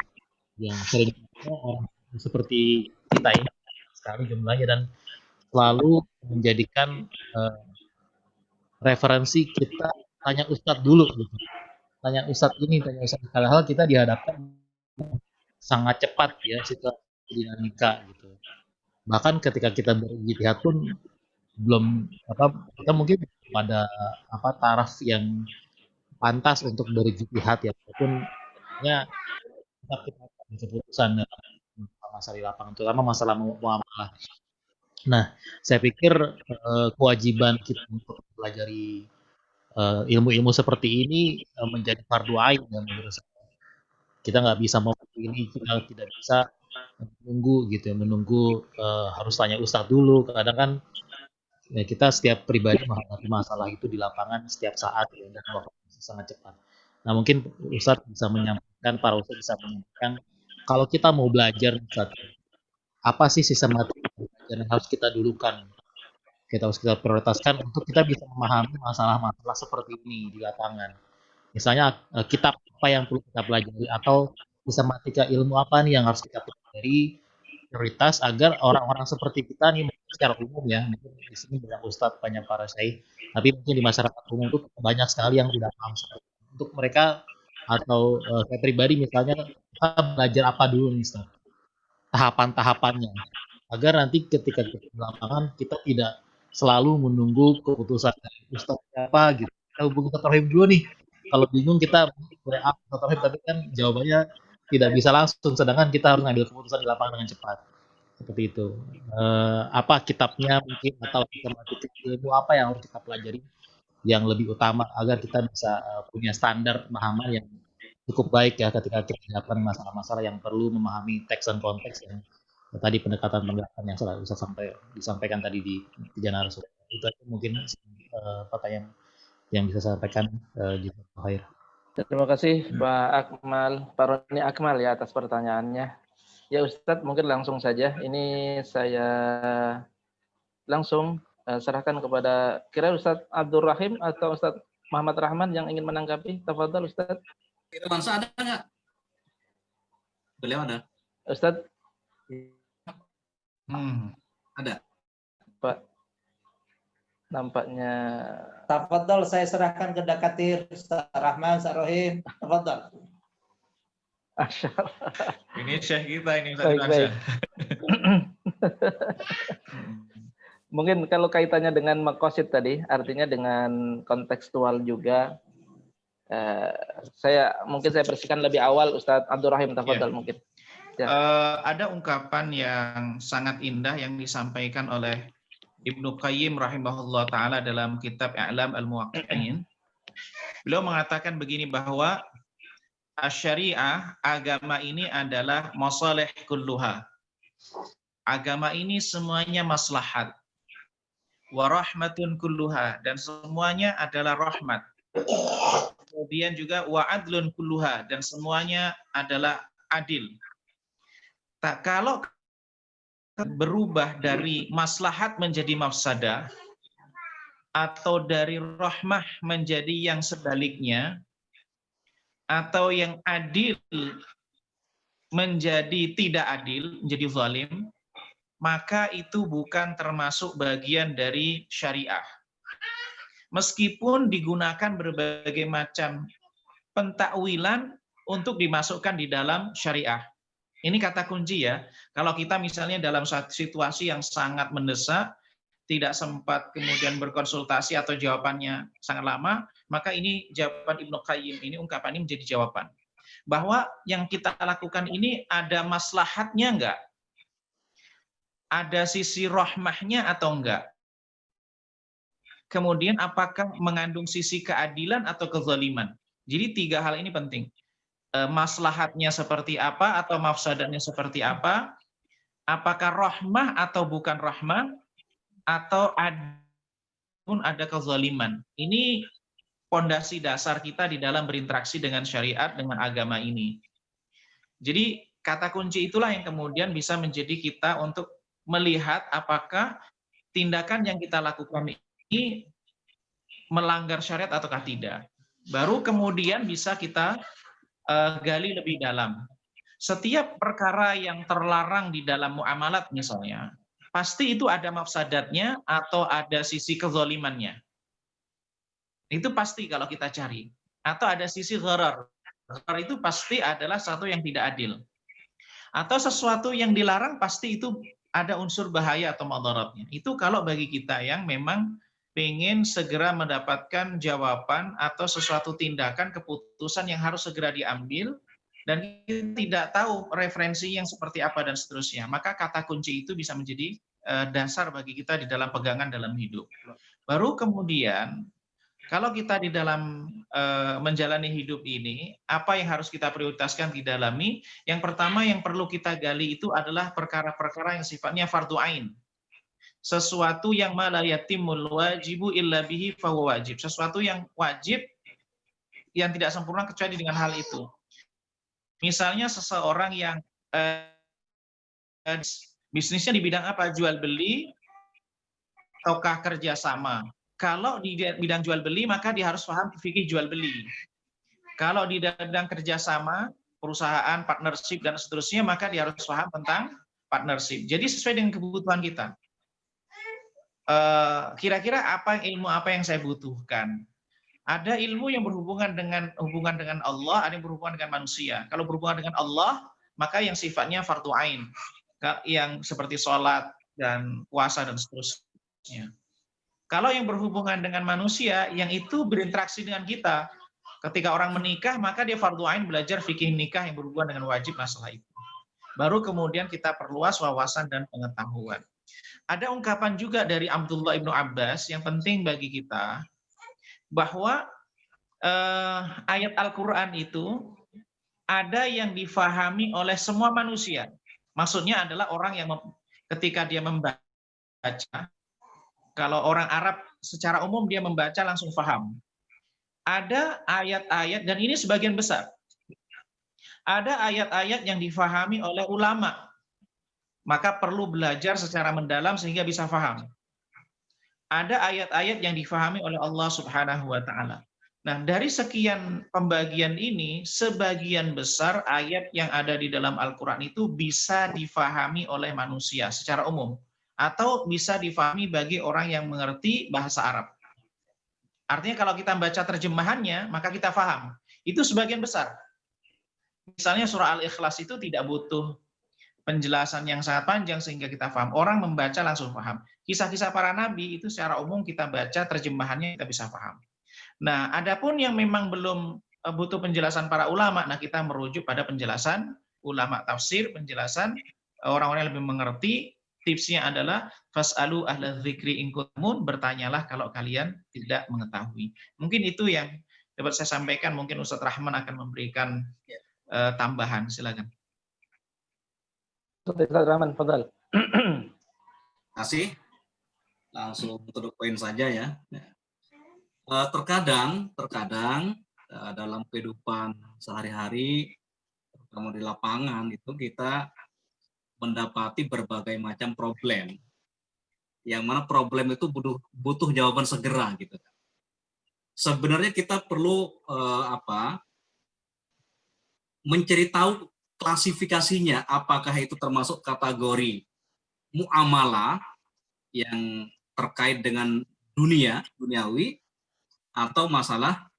yang sering orang seperti kita ini sekali jumlahnya dan selalu menjadikan referensi kita tanya Ustadz dulu gitu. Tanya Ustadz ini, tanya Ustadz, hal-hal kita dihadapkan sangat cepat ya situasi dinamika gitu. Bahkan ketika kita berijtihad pun belum kita mungkin pada taraf yang pantas untuk berijtihad ya, walaupun ya kita keputusan dalam masalah di lapangan, terutama masalah muamalah. Nah, saya pikir kewajiban kita untuk mempelajari ilmu-ilmu seperti ini menjadi fardu ain dan menurut saya. Kita nggak bisa mau ini, kita tidak bisa menunggu harus tanya Ustadz dulu. Kadang kan ya, kita setiap pribadi menghadapi masalah itu di lapangan setiap saat ya, dan waktu sangat cepat. Nah mungkin Ustadz bisa menyampaikan, para Ustadz bisa menyampaikan kalau kita mau belajar Ustadz, apa sih sistematik yang harus kita dulukan, kita harus kita prioritaskan untuk kita bisa memahami masalah-masalah seperti ini di lapangan. Misalnya kitab apa yang perlu kita pelajari atau sistematika ilmu apa nih yang harus kita pelajari prioritas agar orang-orang seperti kita nih secara umum ya, mungkin di sini banyak Ustadz, banyak para syekh, tapi mungkin di masyarakat umum itu banyak sekali yang tidak paham seperti itu. Untuk mereka atau saya pribadi misalnya kita belajar apa dulu nih Ustaz, tahapan-tahapannya, agar nanti ketika kita di lapangan kita tidak selalu menunggu keputusan dari Ustaz siapa gitu. Kita hubungi Ustaz Rohim dulu nih. Kalau bingung kita WA Ustaz Rohim, tapi kan jawabannya tidak bisa langsung, sedangkan kita harus ngambil keputusan di lapangan dengan cepat. Seperti itu. Apa kitabnya mungkin atau tematik ilmu apa yang harus kita pelajari yang lebih utama agar kita bisa punya standar pemahaman yang cukup baik ya ketika kita dihadapkan masalah-masalah yang perlu memahami teks dan konteks yang tadi pendekatan-pendekatan yang sudah bisa disampaikan tadi di narasumber. Itu aja mungkin pertanyaan yang bisa saya sampaikan di akhir. Terima kasih Pak Akmal, Pak Roni Akmal ya atas pertanyaannya. Ya Ustadz, mungkin langsung saja. Ini saya langsung serahkan kepada kira Ustadz Abdul Rahim atau Ustadz Muhammad Rahman yang ingin menanggapi. Tafadhol Ustadz. Firmansyah ada nggak? Beliau ada. Ustadz. Ada. Pak. Nampaknya. Tafadhol, saya serahkan ke Dakatir Ustaz Rahman, Ustaz Rohim. Tafadhol. Ini syekh kita ini. Baik. Mungkin kalau kaitannya dengan maqasid tadi, artinya dengan kontekstual juga. Saya bersihkan lebih awal Ustadz Abdul Rahim, tafadhol mungkin. Ya. Ada ungkapan yang sangat indah yang disampaikan oleh Ibnu Qayyim rahimahullah ta'ala dalam kitab I'lam al-Muwaqqi'in. Beliau mengatakan begini bahwa syariah, agama ini adalah masalih kulluha. Agama ini semuanya maslahat. Wa rahmatun kulluha, dan semuanya adalah rahmat. Kemudian juga wa adlun kulluha, dan semuanya adalah adil. Tak kalau berubah dari maslahat menjadi mafsadah, atau dari rahmah menjadi yang sebaliknya, atau yang adil menjadi tidak adil, menjadi zalim, maka itu bukan termasuk bagian dari syariah. Meskipun digunakan berbagai macam pentakwilan untuk dimasukkan di dalam syariah. Ini kata kunci ya. Kalau kita misalnya dalam situasi yang sangat mendesak, tidak sempat kemudian berkonsultasi atau jawabannya sangat lama, maka ini jawaban Ibnu Qayyim, ini ungkapan ini menjadi jawaban. Bahwa yang kita lakukan ini ada maslahatnya enggak? Ada sisi rahmahnya atau enggak? Kemudian apakah mengandung sisi keadilan atau kezaliman? Jadi 3 hal ini penting. Maslahatnya seperti apa atau mafsadatnya seperti apa? Apakah rahmah atau bukan rahmah? Atau ada kezaliman? Ini pondasi dasar kita di dalam berinteraksi dengan syariat, dengan agama ini. Jadi kata kunci itulah yang kemudian bisa menjadi kita untuk melihat apakah tindakan yang kita lakukan ini melanggar syariat ataukah tidak. Baru kemudian bisa kita gali lebih dalam. Setiap perkara yang terlarang di dalam muamalat misalnya, pasti itu ada mafsadatnya atau ada sisi kezalimannya. Itu pasti kalau kita cari. Atau ada sisi gharar. Gharar itu pasti adalah sesuatu yang tidak adil. Atau sesuatu yang dilarang pasti itu ada unsur bahaya atau madaratnya. Itu kalau bagi kita yang memang ingin segera mendapatkan jawaban atau sesuatu tindakan, keputusan yang harus segera diambil, dan kita tidak tahu referensi yang seperti apa dan seterusnya. Maka kata kunci itu bisa menjadi dasar bagi kita di dalam pegangan dalam hidup. Baru kemudian, kalau kita di dalam menjalani hidup ini, apa yang harus kita prioritaskan didalami? Yang pertama yang perlu kita gali itu adalah perkara-perkara yang sifatnya fardhu ain. Sesuatu yang ma la yatimul wajibu illa bihi fahuwa wajib. Sesuatu yang wajib yang tidak sempurna kecuali dengan hal itu. Misalnya seseorang yang bisnisnya di bidang apa? Jual beli ataukah kerjasama? Kalau di bidang jual beli maka dia harus paham fikih jual beli. Kalau di bidang kerjasama, perusahaan, partnership dan seterusnya, maka dia harus paham tentang partnership. Jadi sesuai dengan kebutuhan kita. Kira-kira ilmu apa yang saya butuhkan? Ada ilmu yang berhubungan dengan Allah, ada yang berhubungan dengan manusia. Kalau berhubungan dengan Allah, maka yang sifatnya fardu ain, yang seperti sholat dan puasa dan seterusnya. Kalau yang berhubungan dengan manusia, yang itu berinteraksi dengan kita, ketika orang menikah, maka dia fardu ain belajar fikih nikah yang berhubungan dengan wajib masalah itu. Baru kemudian kita perluas wawasan dan pengetahuan. Ada ungkapan juga dari Abdullah ibnu Abbas yang penting bagi kita, bahwa ayat Al-Quran itu ada yang difahami oleh semua manusia. Maksudnya adalah orang yang ketika dia membaca, kalau orang Arab secara umum dia membaca langsung paham. Ada ayat-ayat, dan ini sebagian besar, ada ayat-ayat yang difahami oleh ulama, maka perlu belajar secara mendalam sehingga bisa paham. Ada ayat-ayat yang difahami oleh Allah Subhanahu wa Ta'ala. Nah, dari sekian pembagian ini, sebagian besar ayat yang ada di dalam Al-Quran itu bisa difahami oleh manusia secara umum, atau bisa difahami bagi orang yang mengerti bahasa Arab. Artinya kalau kita baca terjemahannya, maka kita paham. Itu sebagian besar. Misalnya surah Al-Ikhlas itu tidak butuh penjelasan yang sangat panjang sehingga kita paham. Orang membaca langsung paham. Kisah-kisah para nabi itu secara umum kita baca terjemahannya kita bisa paham. Nah, adapun yang memang belum butuh penjelasan para ulama, nah kita merujuk pada penjelasan ulama tafsir, penjelasan orang-orang yang lebih mengerti. Tipsnya adalah fas'alu ahla dzikri in kuntum, bertanyalah kalau kalian tidak mengetahui. Mungkin itu yang dapat saya sampaikan, mungkin Ustaz Rahman akan memberikan tambahan, silakan. Ustaz Rahman, fadhal. Kasih. Langsung to the point saja ya. Terkadang dalam kehidupan sehari-hari, terutama di lapangan itu kita mendapati berbagai macam problem, yang mana problem itu butuh jawaban segera gitu. Sebenarnya kita perlu mencari tahu klasifikasinya, apakah itu termasuk kategori muamalah yang terkait dengan duniawi, atau masalah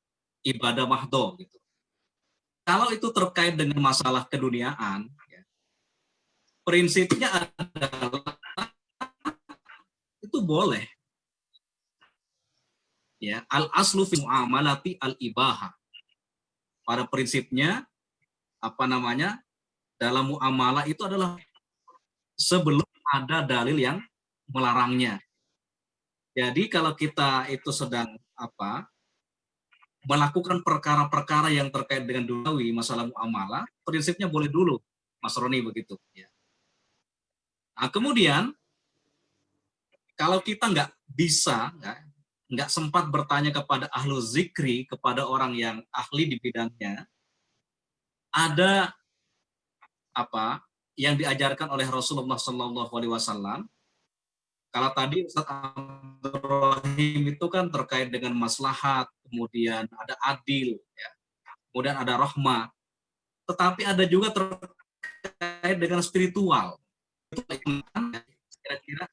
ibadah mahdoh gitu. Kalau itu terkait dengan masalah keduniaan, ya, prinsipnya adalah itu boleh. Ya, al-aslu fi muamalati al-ibahah. Pada prinsipnya dalam muamalah itu adalah sebelum ada dalil yang melarangnya. Jadi kalau kita itu sedang melakukan perkara-perkara yang terkait dengan duniawi, masalah muamalah, prinsipnya boleh dulu, Mas Roni, begitu. Ya. Nah, kemudian kalau kita nggak sempat bertanya kepada ahlu zikri, kepada orang yang ahli di bidangnya, ada yang diajarkan oleh Rasulullah SAW. Kalau tadi Ustaz Abdurrahim itu kan terkait dengan maslahat, kemudian ada adil, ya, kemudian ada rahmah, tetapi ada juga terkait dengan spiritual. Kira-kira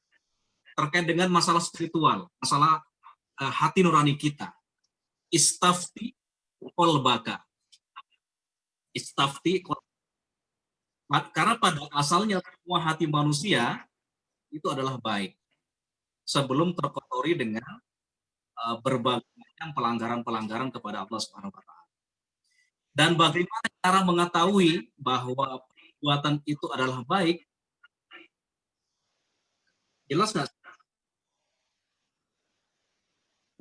terkait dengan masalah spiritual, masalah hati nurani kita. Istafti qalbaka. Istafti qalbaka. Karena pada asalnya semua hati manusia itu adalah baik, sebelum terkotori dengan berbagai macam pelanggaran-pelanggaran kepada Allah Subhanahu wa Ta'ala. Dan bagaimana cara mengetahui bahwa perbuatan itu adalah baik? Jelas nggak?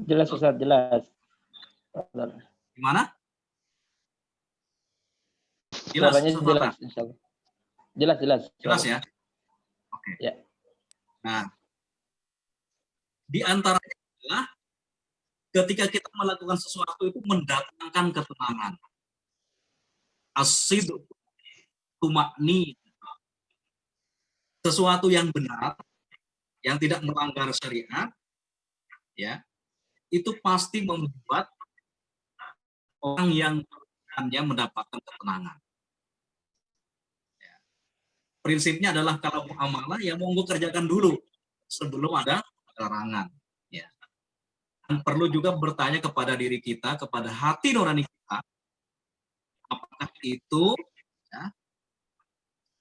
Jelas Ustaz, jelas. Gimana? Jelas, jelas, insyaallah. Jelas. Jelas ya? Oke. Ya. Nah, di antaranya adalah ketika kita melakukan sesuatu itu mendatangkan ketenangan. As-sidq tuma'ni. Sesuatu yang benar, yang tidak melanggar syariat, ya, itu pasti membuat orang yang mendapatkan ketenangan. Ya. Prinsipnya adalah kalau muamalah ya monggo kerjakan dulu sebelum ada larangan. Ya. perlu juga bertanya kepada diri kita, kepada hati nurani kita, apakah itu ya,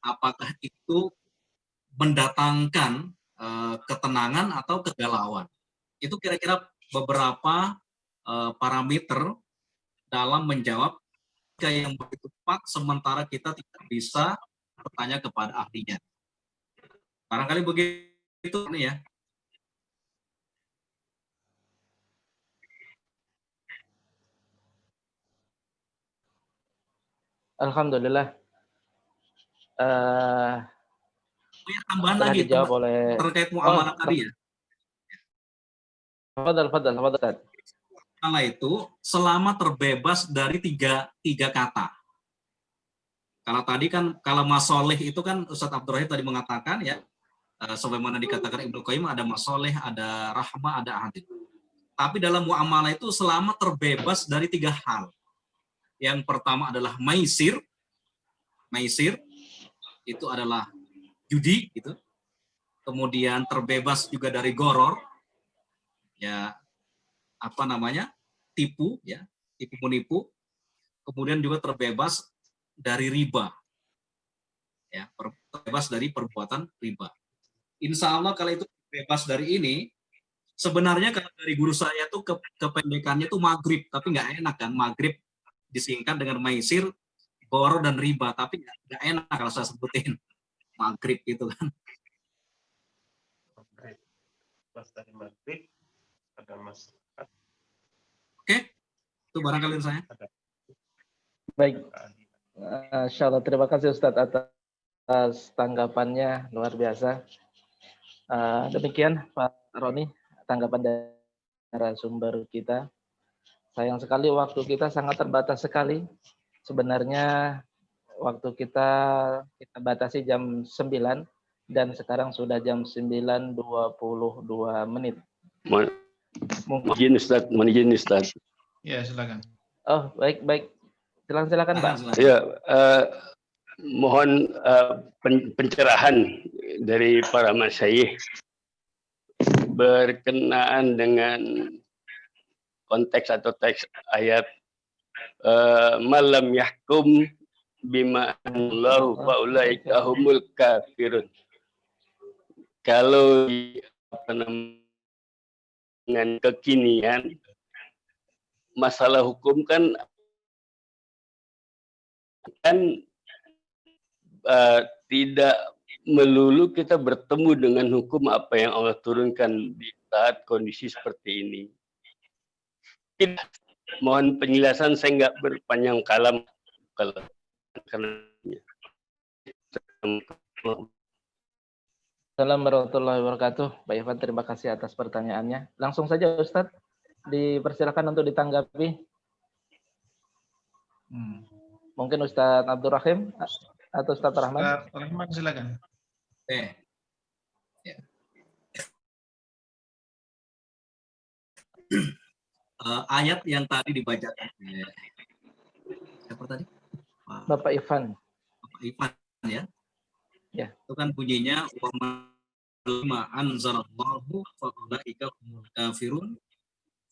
apakah itu mendatangkan ketenangan atau kegalauan. Itu kira-kira beberapa parameter dalam menjawab yang begitu tepat, sementara kita tidak bisa bertanya kepada ahlinya. Barangkali begitu nih ya. Alhamdulillah. Tambahan Telah lagi dijawab oleh terkait muamalah tadi ya. Fadal, Ustaz. Muamalah itu selama terbebas dari tiga kata. Kalau tadi kan, kalau masoleh itu kan Ustadz Abdurrahim tadi mengatakan ya, sebagaimana dikatakan Ibnu Qayyim, ada masoleh, ada rahmah, ada adil. Tapi dalam muamalah itu selama terbebas dari tiga hal. Yang pertama adalah maisir itu adalah judi gitu. Kemudian terbebas juga dari goror, ya apa namanya, tipu menipu. Kemudian juga terbebas dari riba, ya terbebas dari perbuatan riba. Insya Allah kalau itu bebas dari ini, sebenarnya kalau dari guru saya tuh kependekannya tuh maghrib, tapi nggak enak kan, maghrib disingkat dengan maisir, goror dan riba, tapi nggak enak kalau saya sebutin maghrib gitu kan. Pas tadi maghrib ada masyarakat. Oke, itu barangkali saya. Baik. Insya Allah, terima kasih Ustadz atas tanggapannya, luar biasa. Demikian Pak Roni, tanggapan dari narasumber kita. Sayang sekali waktu kita sangat terbatas sekali. Sebenarnya waktu kita batasi jam 9 dan sekarang sudah jam 9.22 menit. Mohon izin Ustaz. Ya, silakan. Oh, baik. Silakan Pak. Ya, mohon pencerahan dari para masyayikh berkenaan dengan konteks atau teks ayat malam yahkum bima anzalallahu faulaika humul kafirun. Kalau dengan kekinian masalah hukum kan tidak melulu kita bertemu dengan hukum apa yang Allah turunkan di saat kondisi seperti ini. Mohon penjelasan, saya nggak berpanjang kalam kalau karena. Assalamualaikum warahmatullahi wabarakatuh. Pak Ivan, terima kasih atas pertanyaannya. Langsung saja Ustadz, dipersilakan untuk ditanggapi. Mungkin Ustadz Abdurrahim atau Ustadz Rahman. Ustadz Rahman, silakan. Ya. Ayat yang tadi dibacakan siapa tadi? Bapak Ivan. Bapak Ivan ya. Ya. Itu kan bunyinya wa ma anzalallahu fa ulaika humul kafirun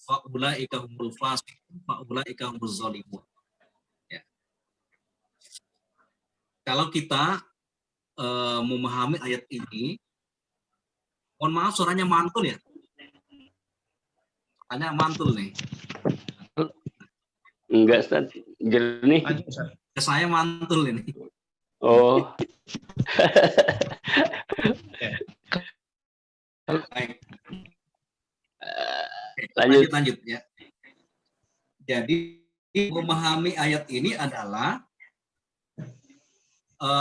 fa ulaika humul fasiqun fa ulaika humuz zalimun. Ya. Kalau kita memahami ayat ini, mohon maaf suaranya mantul ya. Suaranya mantul nih. Enggak, Ustaz. Jernih. Ke saya mantul ini. Oh. Baik. Lanjut ya. Jadi memahami ayat ini adalah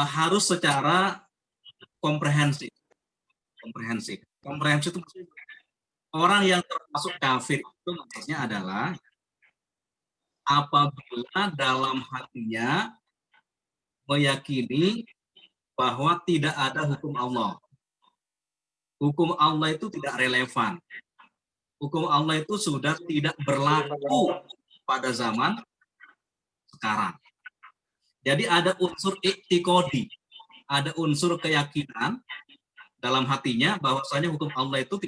harus secara komprehensif. Komprehensif itu maksudnya orang yang termasuk kafir itu maksudnya adalah apabila dalam hatinya meyakini bahwa tidak ada hukum Allah. Hukum Allah itu tidak relevan. Hukum Allah itu sudah tidak berlaku pada zaman sekarang. Jadi ada unsur iktikodi, ada unsur keyakinan dalam hatinya bahwasanya hukum Allah itu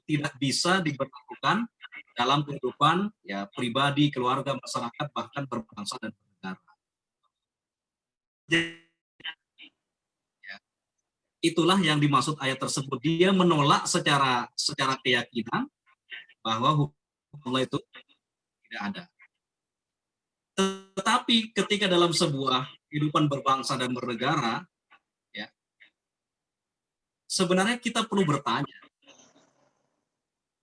tidak bisa diberlakukan dalam kehidupan ya pribadi, keluarga, masyarakat, bahkan berbangsa dan bernegara. Ya, itulah yang dimaksud ayat tersebut. Dia menolak secara keyakinan bahwa hukum Allah itu tidak ada. Tetapi ketika dalam sebuah kehidupan berbangsa dan bernegara, ya, sebenarnya kita perlu bertanya,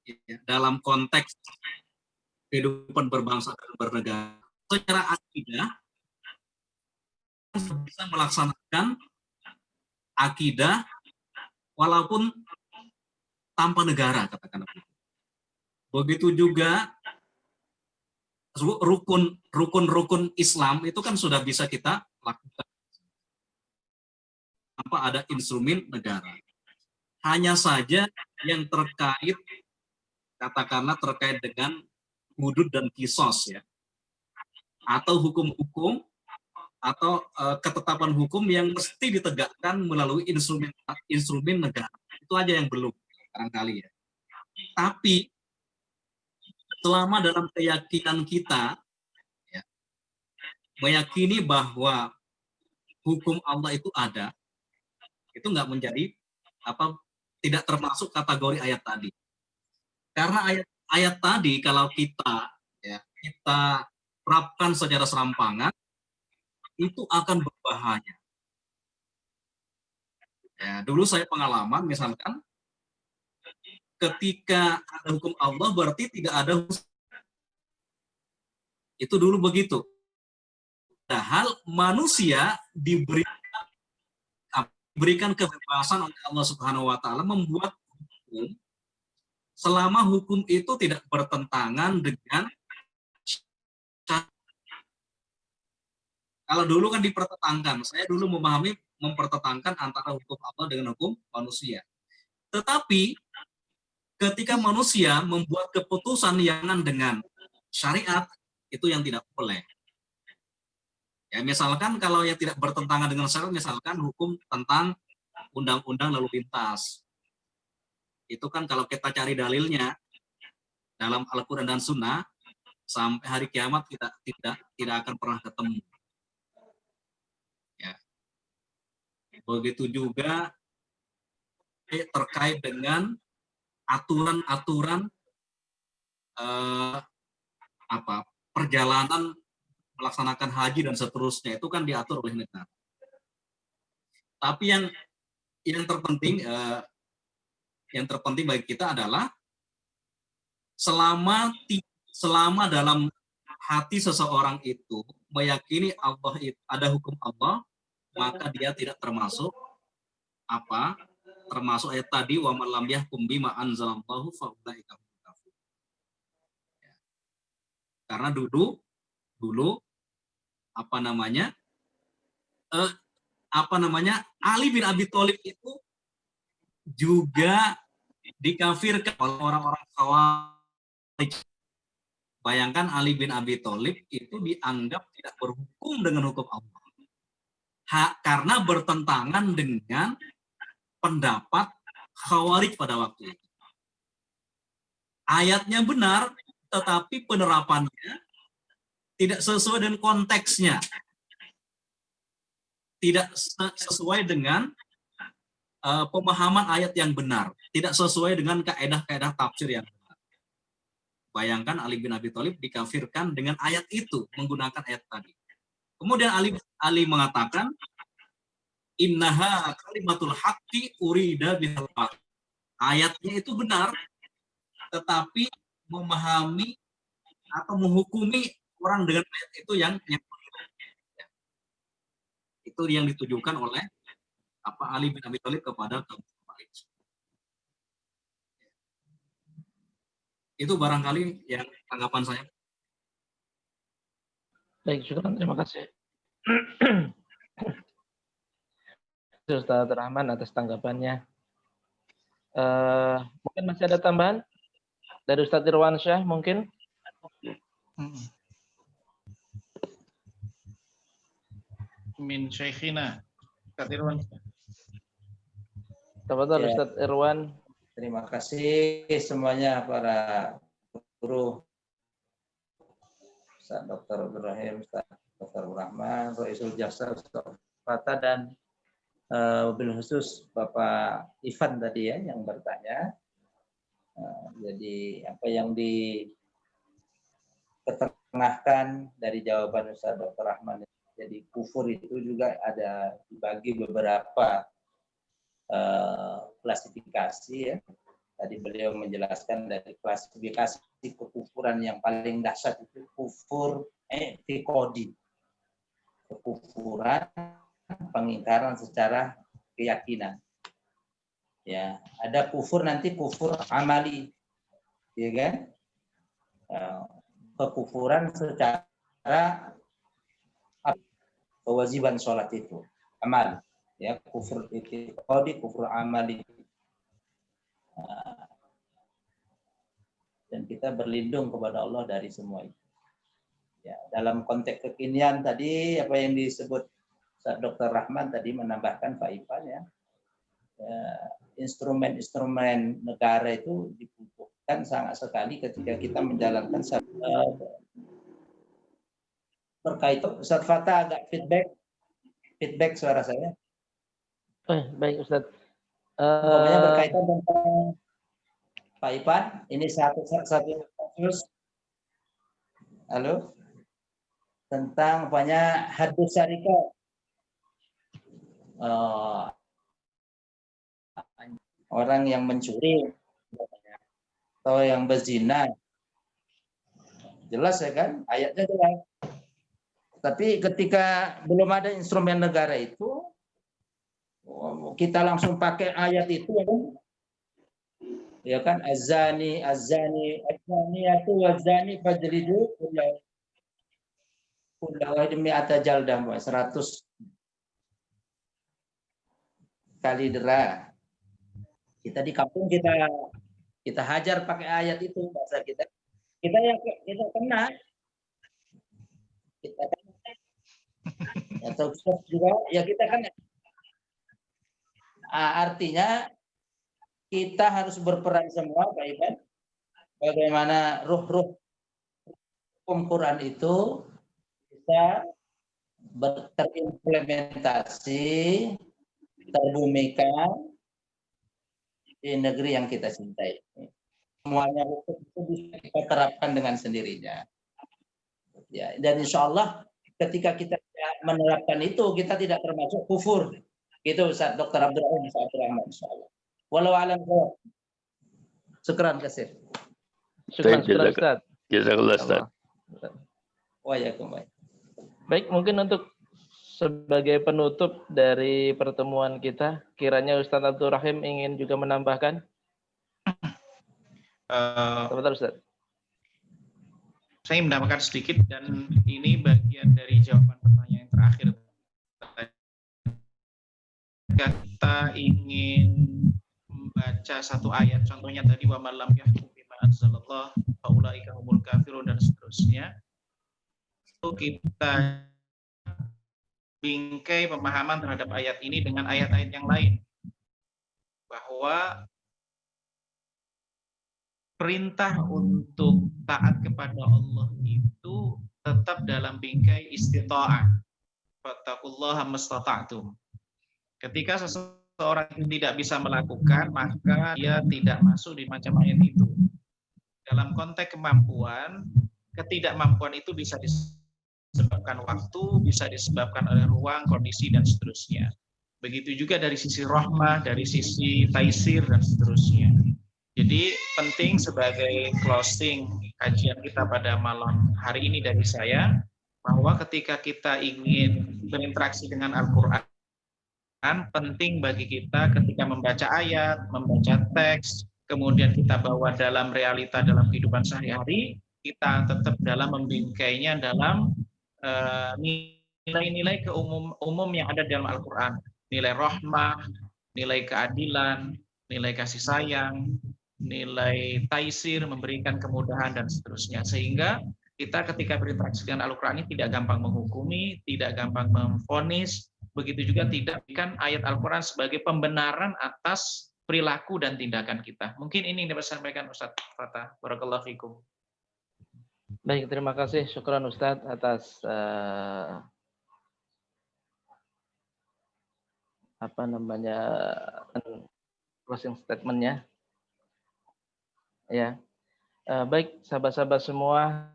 ya, dalam konteks kehidupan berbangsa dan bernegara, secara akidah bisa melaksanakan akidah walaupun tanpa negara, katakanlah. Begitu juga rukun Islam itu kan sudah bisa kita lakukan tanpa ada instrumen negara. Hanya saja yang terkait, katakanlah terkait dengan hudud dan kisos, ya, atau hukum-hukum atau ketetapan hukum yang mesti ditegakkan melalui instrumen negara. Itu aja yang belum barangkali, ya. Tapi selama dalam keyakinan kita, ya, meyakini bahwa hukum Allah itu ada, itu nggak menjadi tidak termasuk kategori ayat tadi. Karena ayat tadi kalau kita terapkan secara serampangan, itu akan berbahaya. Ya, dulu saya pengalaman, misalkan ketika ada hukum Allah berarti tidak ada hukum. Itu dulu begitu. Padahal manusia diberikan kebebasan oleh Allah Subhanahu wa taala membuat hukum selama hukum itu tidak bertentangan dengan. Kalau dulu kan dipertentangkan, saya dulu mempertentangkan antara hukum Allah dengan hukum manusia. Tetapi ketika manusia membuat keputusan yang dengan syariat, itu yang tidak boleh. Ya, misalkan kalau yang tidak bertentangan dengan syariat, misalkan hukum tentang undang-undang lalu lintas. Itu kan kalau kita cari dalilnya dalam Al-Quran dan Sunnah, sampai hari kiamat kita tidak akan pernah ketemu. Ya. Begitu juga terkait dengan aturan-aturan perjalanan melaksanakan haji dan seterusnya, itu kan diatur oleh negara. Tapi yang terpenting bagi kita adalah selama dalam hati seseorang itu meyakini Allah ada hukum Allah, maka dia tidak termasuk ayat tadi, wa man lam yahkum bima anzalallahu fa ulaika humul kafirun. Karena dulu Ali bin Abi Thalib itu juga dikafirkan oleh orang-orang Khawarij. Bayangkan Ali bin Abi Thalib itu dianggap tidak berhukum dengan hukum Allah. Karena bertentangan dengan pendapat Khawarij pada waktu itu. Ayatnya benar, tetapi penerapannya tidak sesuai dengan konteksnya. Tidak sesuai dengan pemahaman ayat yang benar. Tidak sesuai dengan kaedah-kaedah tafsir yang benar. Bayangkan Ali bin Abi Thalib dikafirkan dengan ayat itu, menggunakan ayat tadi. Kemudian Ali mengatakan, innaha kalimatul haqqi urida bihal batil. Ayatnya itu benar, tetapi memahami atau menghukumi orang dengan ayat itu yang itu yang ditujukan oleh Ali bin Abi Thalib kepada kaum Khawarij. Itu barangkali yang tanggapan saya. Baik, syukur, terima kasih. Ustaz Rahman atas tanggapannya. Mungkin masih ada tambahan dari Ustaz Irwansyah mungkin? Min Syekhina Ustaz Irwan. Tafadhol Ustaz Irwan. Terima kasih semuanya para guru Ustaz Dr. Ibrahim, Ustaz Dr. Rahman, Roisul Jasa, Ustaz Fata, dan mobil khusus Bapak Ivan tadi ya yang bertanya. Jadi apa yang diketengahkan dari jawaban Ustaz Dr. Rahman, jadi kufur itu juga ada dibagi beberapa klasifikasi ya. Tadi beliau menjelaskan dari klasifikasi kekufuran yang paling dahsyat itu kufur i'tiqadi. Kekufuran pengingkaran secara keyakinan. Ya, ada kufur nanti kufur amali. Ya kan? Kekufuran secara kewajiban sholat itu amal. Ya, kufur i'tiqadi, kufur amali. Dan kita berlindung kepada Allah dari semua itu. Ya, dalam konteks kekinian tadi apa yang disebut Dr. Rahman tadi menambahkan Pak Ivan ya, instrumen-instrumen negara itu dibutuhkan sangat sekali ketika kita menjalankan berkaitan. Ustaz Fatah agak feedback suara saya. Baik Ustaz. Pokoknya berkaitan tentang Pak Ivan, ini satu terus. Halo, tentang banyak hadis syarikat. Orang yang mencuri atau yang berzina, jelas ya kan, ayatnya jelas. Tapi ketika belum ada instrumen negara itu, kita langsung pakai ayat itu ya kan, azani itu wazani fajlidu kullu demi atajaldah 100 kali dera. Kita di kampung kita hajar pakai ayat itu, bahasa kita kena. Kita kena. Atau juga ya kita kena. Artinya kita harus berperan semua, Pak Ivan. Bagaimana ruh-ruh hukum Quran itu bisa terimplementasi, terbumikan di negeri yang kita cintai. Semuanya hukum itu bisa kita terapkan dengan sendirinya. Ya, dan insya Allah ketika kita menerapkan itu, kita tidak termasuk kufur. Itu Ustaz Dr. Abdurrahman, insya Allah. Walau alam jawab. Syukran kasih. Syukran Ustaz. Jazakallah Ustaz. Waalaikumsalam. Baik, mungkin untuk sebagai penutup dari pertemuan kita, kiranya Ustaz Abdul Rahim ingin juga menambahkan. Sebentar Ustaz. Saya menambahkan sedikit, dan ini bagian dari jawaban pertanyaan yang terakhir. Jika kita ingin membaca satu ayat, contohnya tadi wa man lam yahkum bima anzalallah faulaika humul kafirun dan seterusnya, itu kita bingkai pemahaman terhadap ayat ini dengan ayat-ayat yang lain, bahwa perintah untuk taat kepada Allah itu tetap dalam bingkai istita'ah. Fattaqullaha mastata'tum. Ketika seseorang tidak bisa melakukan, maka dia tidak masuk di macam ayat itu. Dalam konteks kemampuan, ketidakmampuan itu bisa disebabkan waktu, bisa disebabkan oleh ruang, kondisi, dan seterusnya. Begitu juga dari sisi rahmah, dari sisi taisir, dan seterusnya. Jadi penting sebagai closing kajian kita pada malam hari ini dari saya, bahwa ketika kita ingin berinteraksi dengan Al-Quran, penting bagi kita ketika membaca ayat, membaca teks, kemudian kita bawa dalam realita dalam kehidupan sehari-hari, kita tetap dalam membingkainya dalam nilai-nilai umum yang ada dalam Al-Quran. Nilai rahmah, nilai keadilan, nilai kasih sayang, nilai taisir, memberikan kemudahan, dan seterusnya. Sehingga kita ketika berinteraksi dengan Al-Quran ini tidak gampang menghukumi, tidak gampang memvonis, begitu juga tidak kan ayat Al-Quran sebagai pembenaran atas perilaku dan tindakan kita. Mungkin ini yang dapat saya sampaikan Ustaz Fatah. Barakallahu fikum. Baik, terima kasih. Syukran Ustadz atas closing statement-nya. Ya. Baik, sahabat-sahabat semua,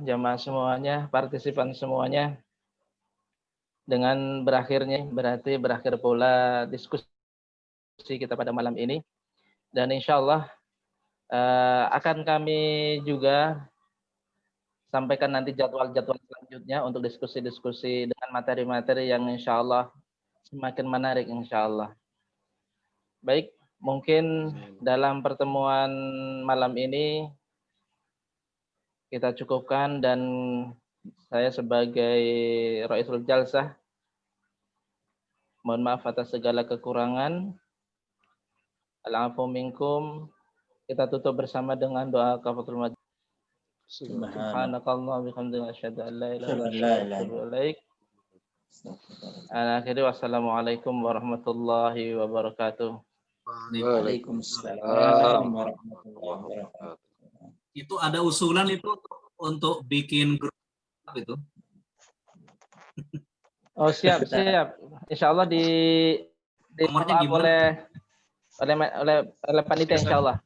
jamaah semuanya, partisipan semuanya, dengan berakhirnya berarti berakhir pula diskusi kita pada malam ini, dan insya Allah akan kami juga sampaikan nanti jadwal-jadwal selanjutnya untuk diskusi-diskusi dengan materi-materi yang insya Allah semakin menarik insya Allah. Baik, mungkin dalam pertemuan malam ini kita cukupkan, dan saya sebagai Raisul Jalsah mohon maaf atas segala kekurangan. Al-afu minkum. Kita tutup bersama dengan doa kafaratul majlis. Subhanakallah bihamdika asyhadu an la ilaha illa anta astaghfiruka wa atubu ilaik. Akhiri wassalamualaikum warahmatullahi wabarakatuh. Waalaikumsalam warahmatullahi wabarakatuh. Itu ada usulan itu untuk bikin grup itu. Oh, siap. Insya Allah di Nomornya oleh panitia insya Allah.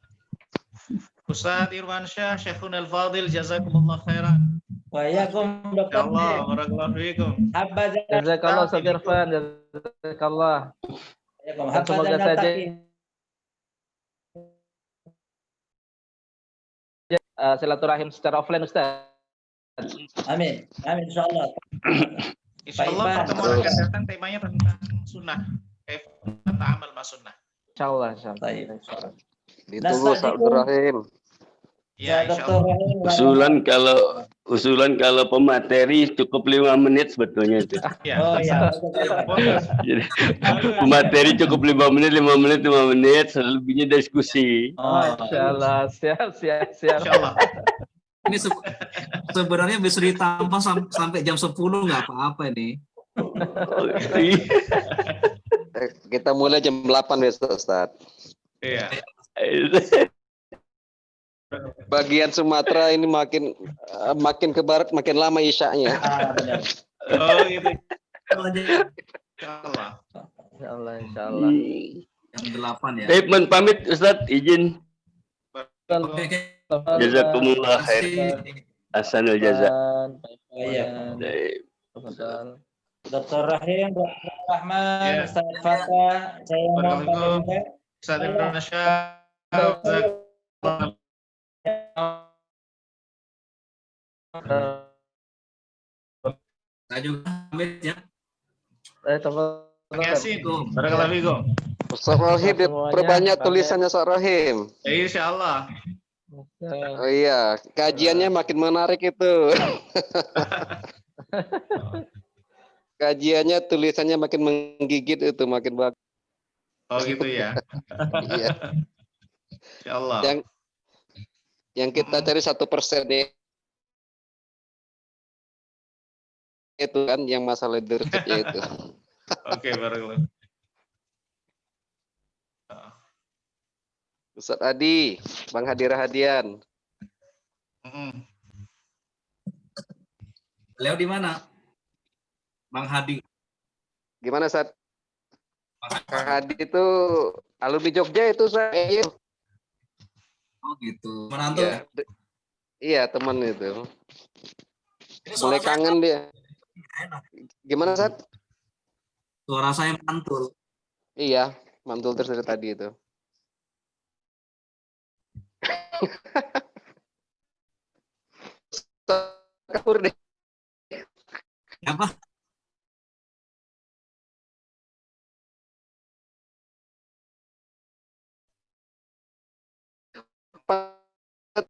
Ustadz Irwan Syah, Syekhun Al-Fadil, jazakumullah khairan. Waalaikum Dr. Allah, barakallahu fiikum. Jazakallah Ustaz Irfan, jazakallah. Dan semoga saja silaturahim secara offline Ustaz. Amin, insyaallah. Insyaallah pertemuan akan datang temanya tentang sunnah. Ta'amal mas sunnah. Insyaallah. Ditunggu Ustaz Abdurrahim. Ya, insyaallah. Usulan kalau pemateri cukup 5 menit sebetulnya itu. Ya. Oh ya. Jadi pemateri cukup 5 menit, selebihnya diskusi. Insyaallah, siap. Insyaallah. Ini sebenarnya bisa ditambah sampai jam 10 nggak apa-apa ini. Kita mulai jam 8 besok Ustaz. Iya. Bagian Sumatera ini makin ke barat makin lama isyaknya. Benar. Oh gitu. Insyaallah. Jam 8 ya. Baik, pamit Ustaz, izin. Jazakumullah khair. Ahsanul jaza. Iya. Tafadhal. Dr. Rahim, Dr. Rahman, Ya. Ustaz Fatah, saya mohon pamit juga. Ustadz Indonesia. Saya juga pamit ya. Terima kasih. Barakallahu fiikum. Ustaz Rahim perbanyak tulisannya Ustaz Rahim. Ya, insyaallah. Oh iya, kajiannya makin menarik itu. Kajiannya tulisannya makin menggigit itu, makin bagus. Oh gitu ya. Iya. Insyaallah. Yang kita cari 1% itu kan yang masalah leadership itu. Oke, barakallahu. Ustaz Adi, Bang Hadi Rahadian. Beliau di mana? Bang Hadi. Gimana Ustaz? Bang Hadi itu alumni Jogja itu saya. Oh gitu. Menantu. Iya, teman itu. Ini suara Mulai kangen dia. enak. Gimana Ustaz? Suara saya mantul. Iya, mantul terus dari tadi itu. Kabur deh.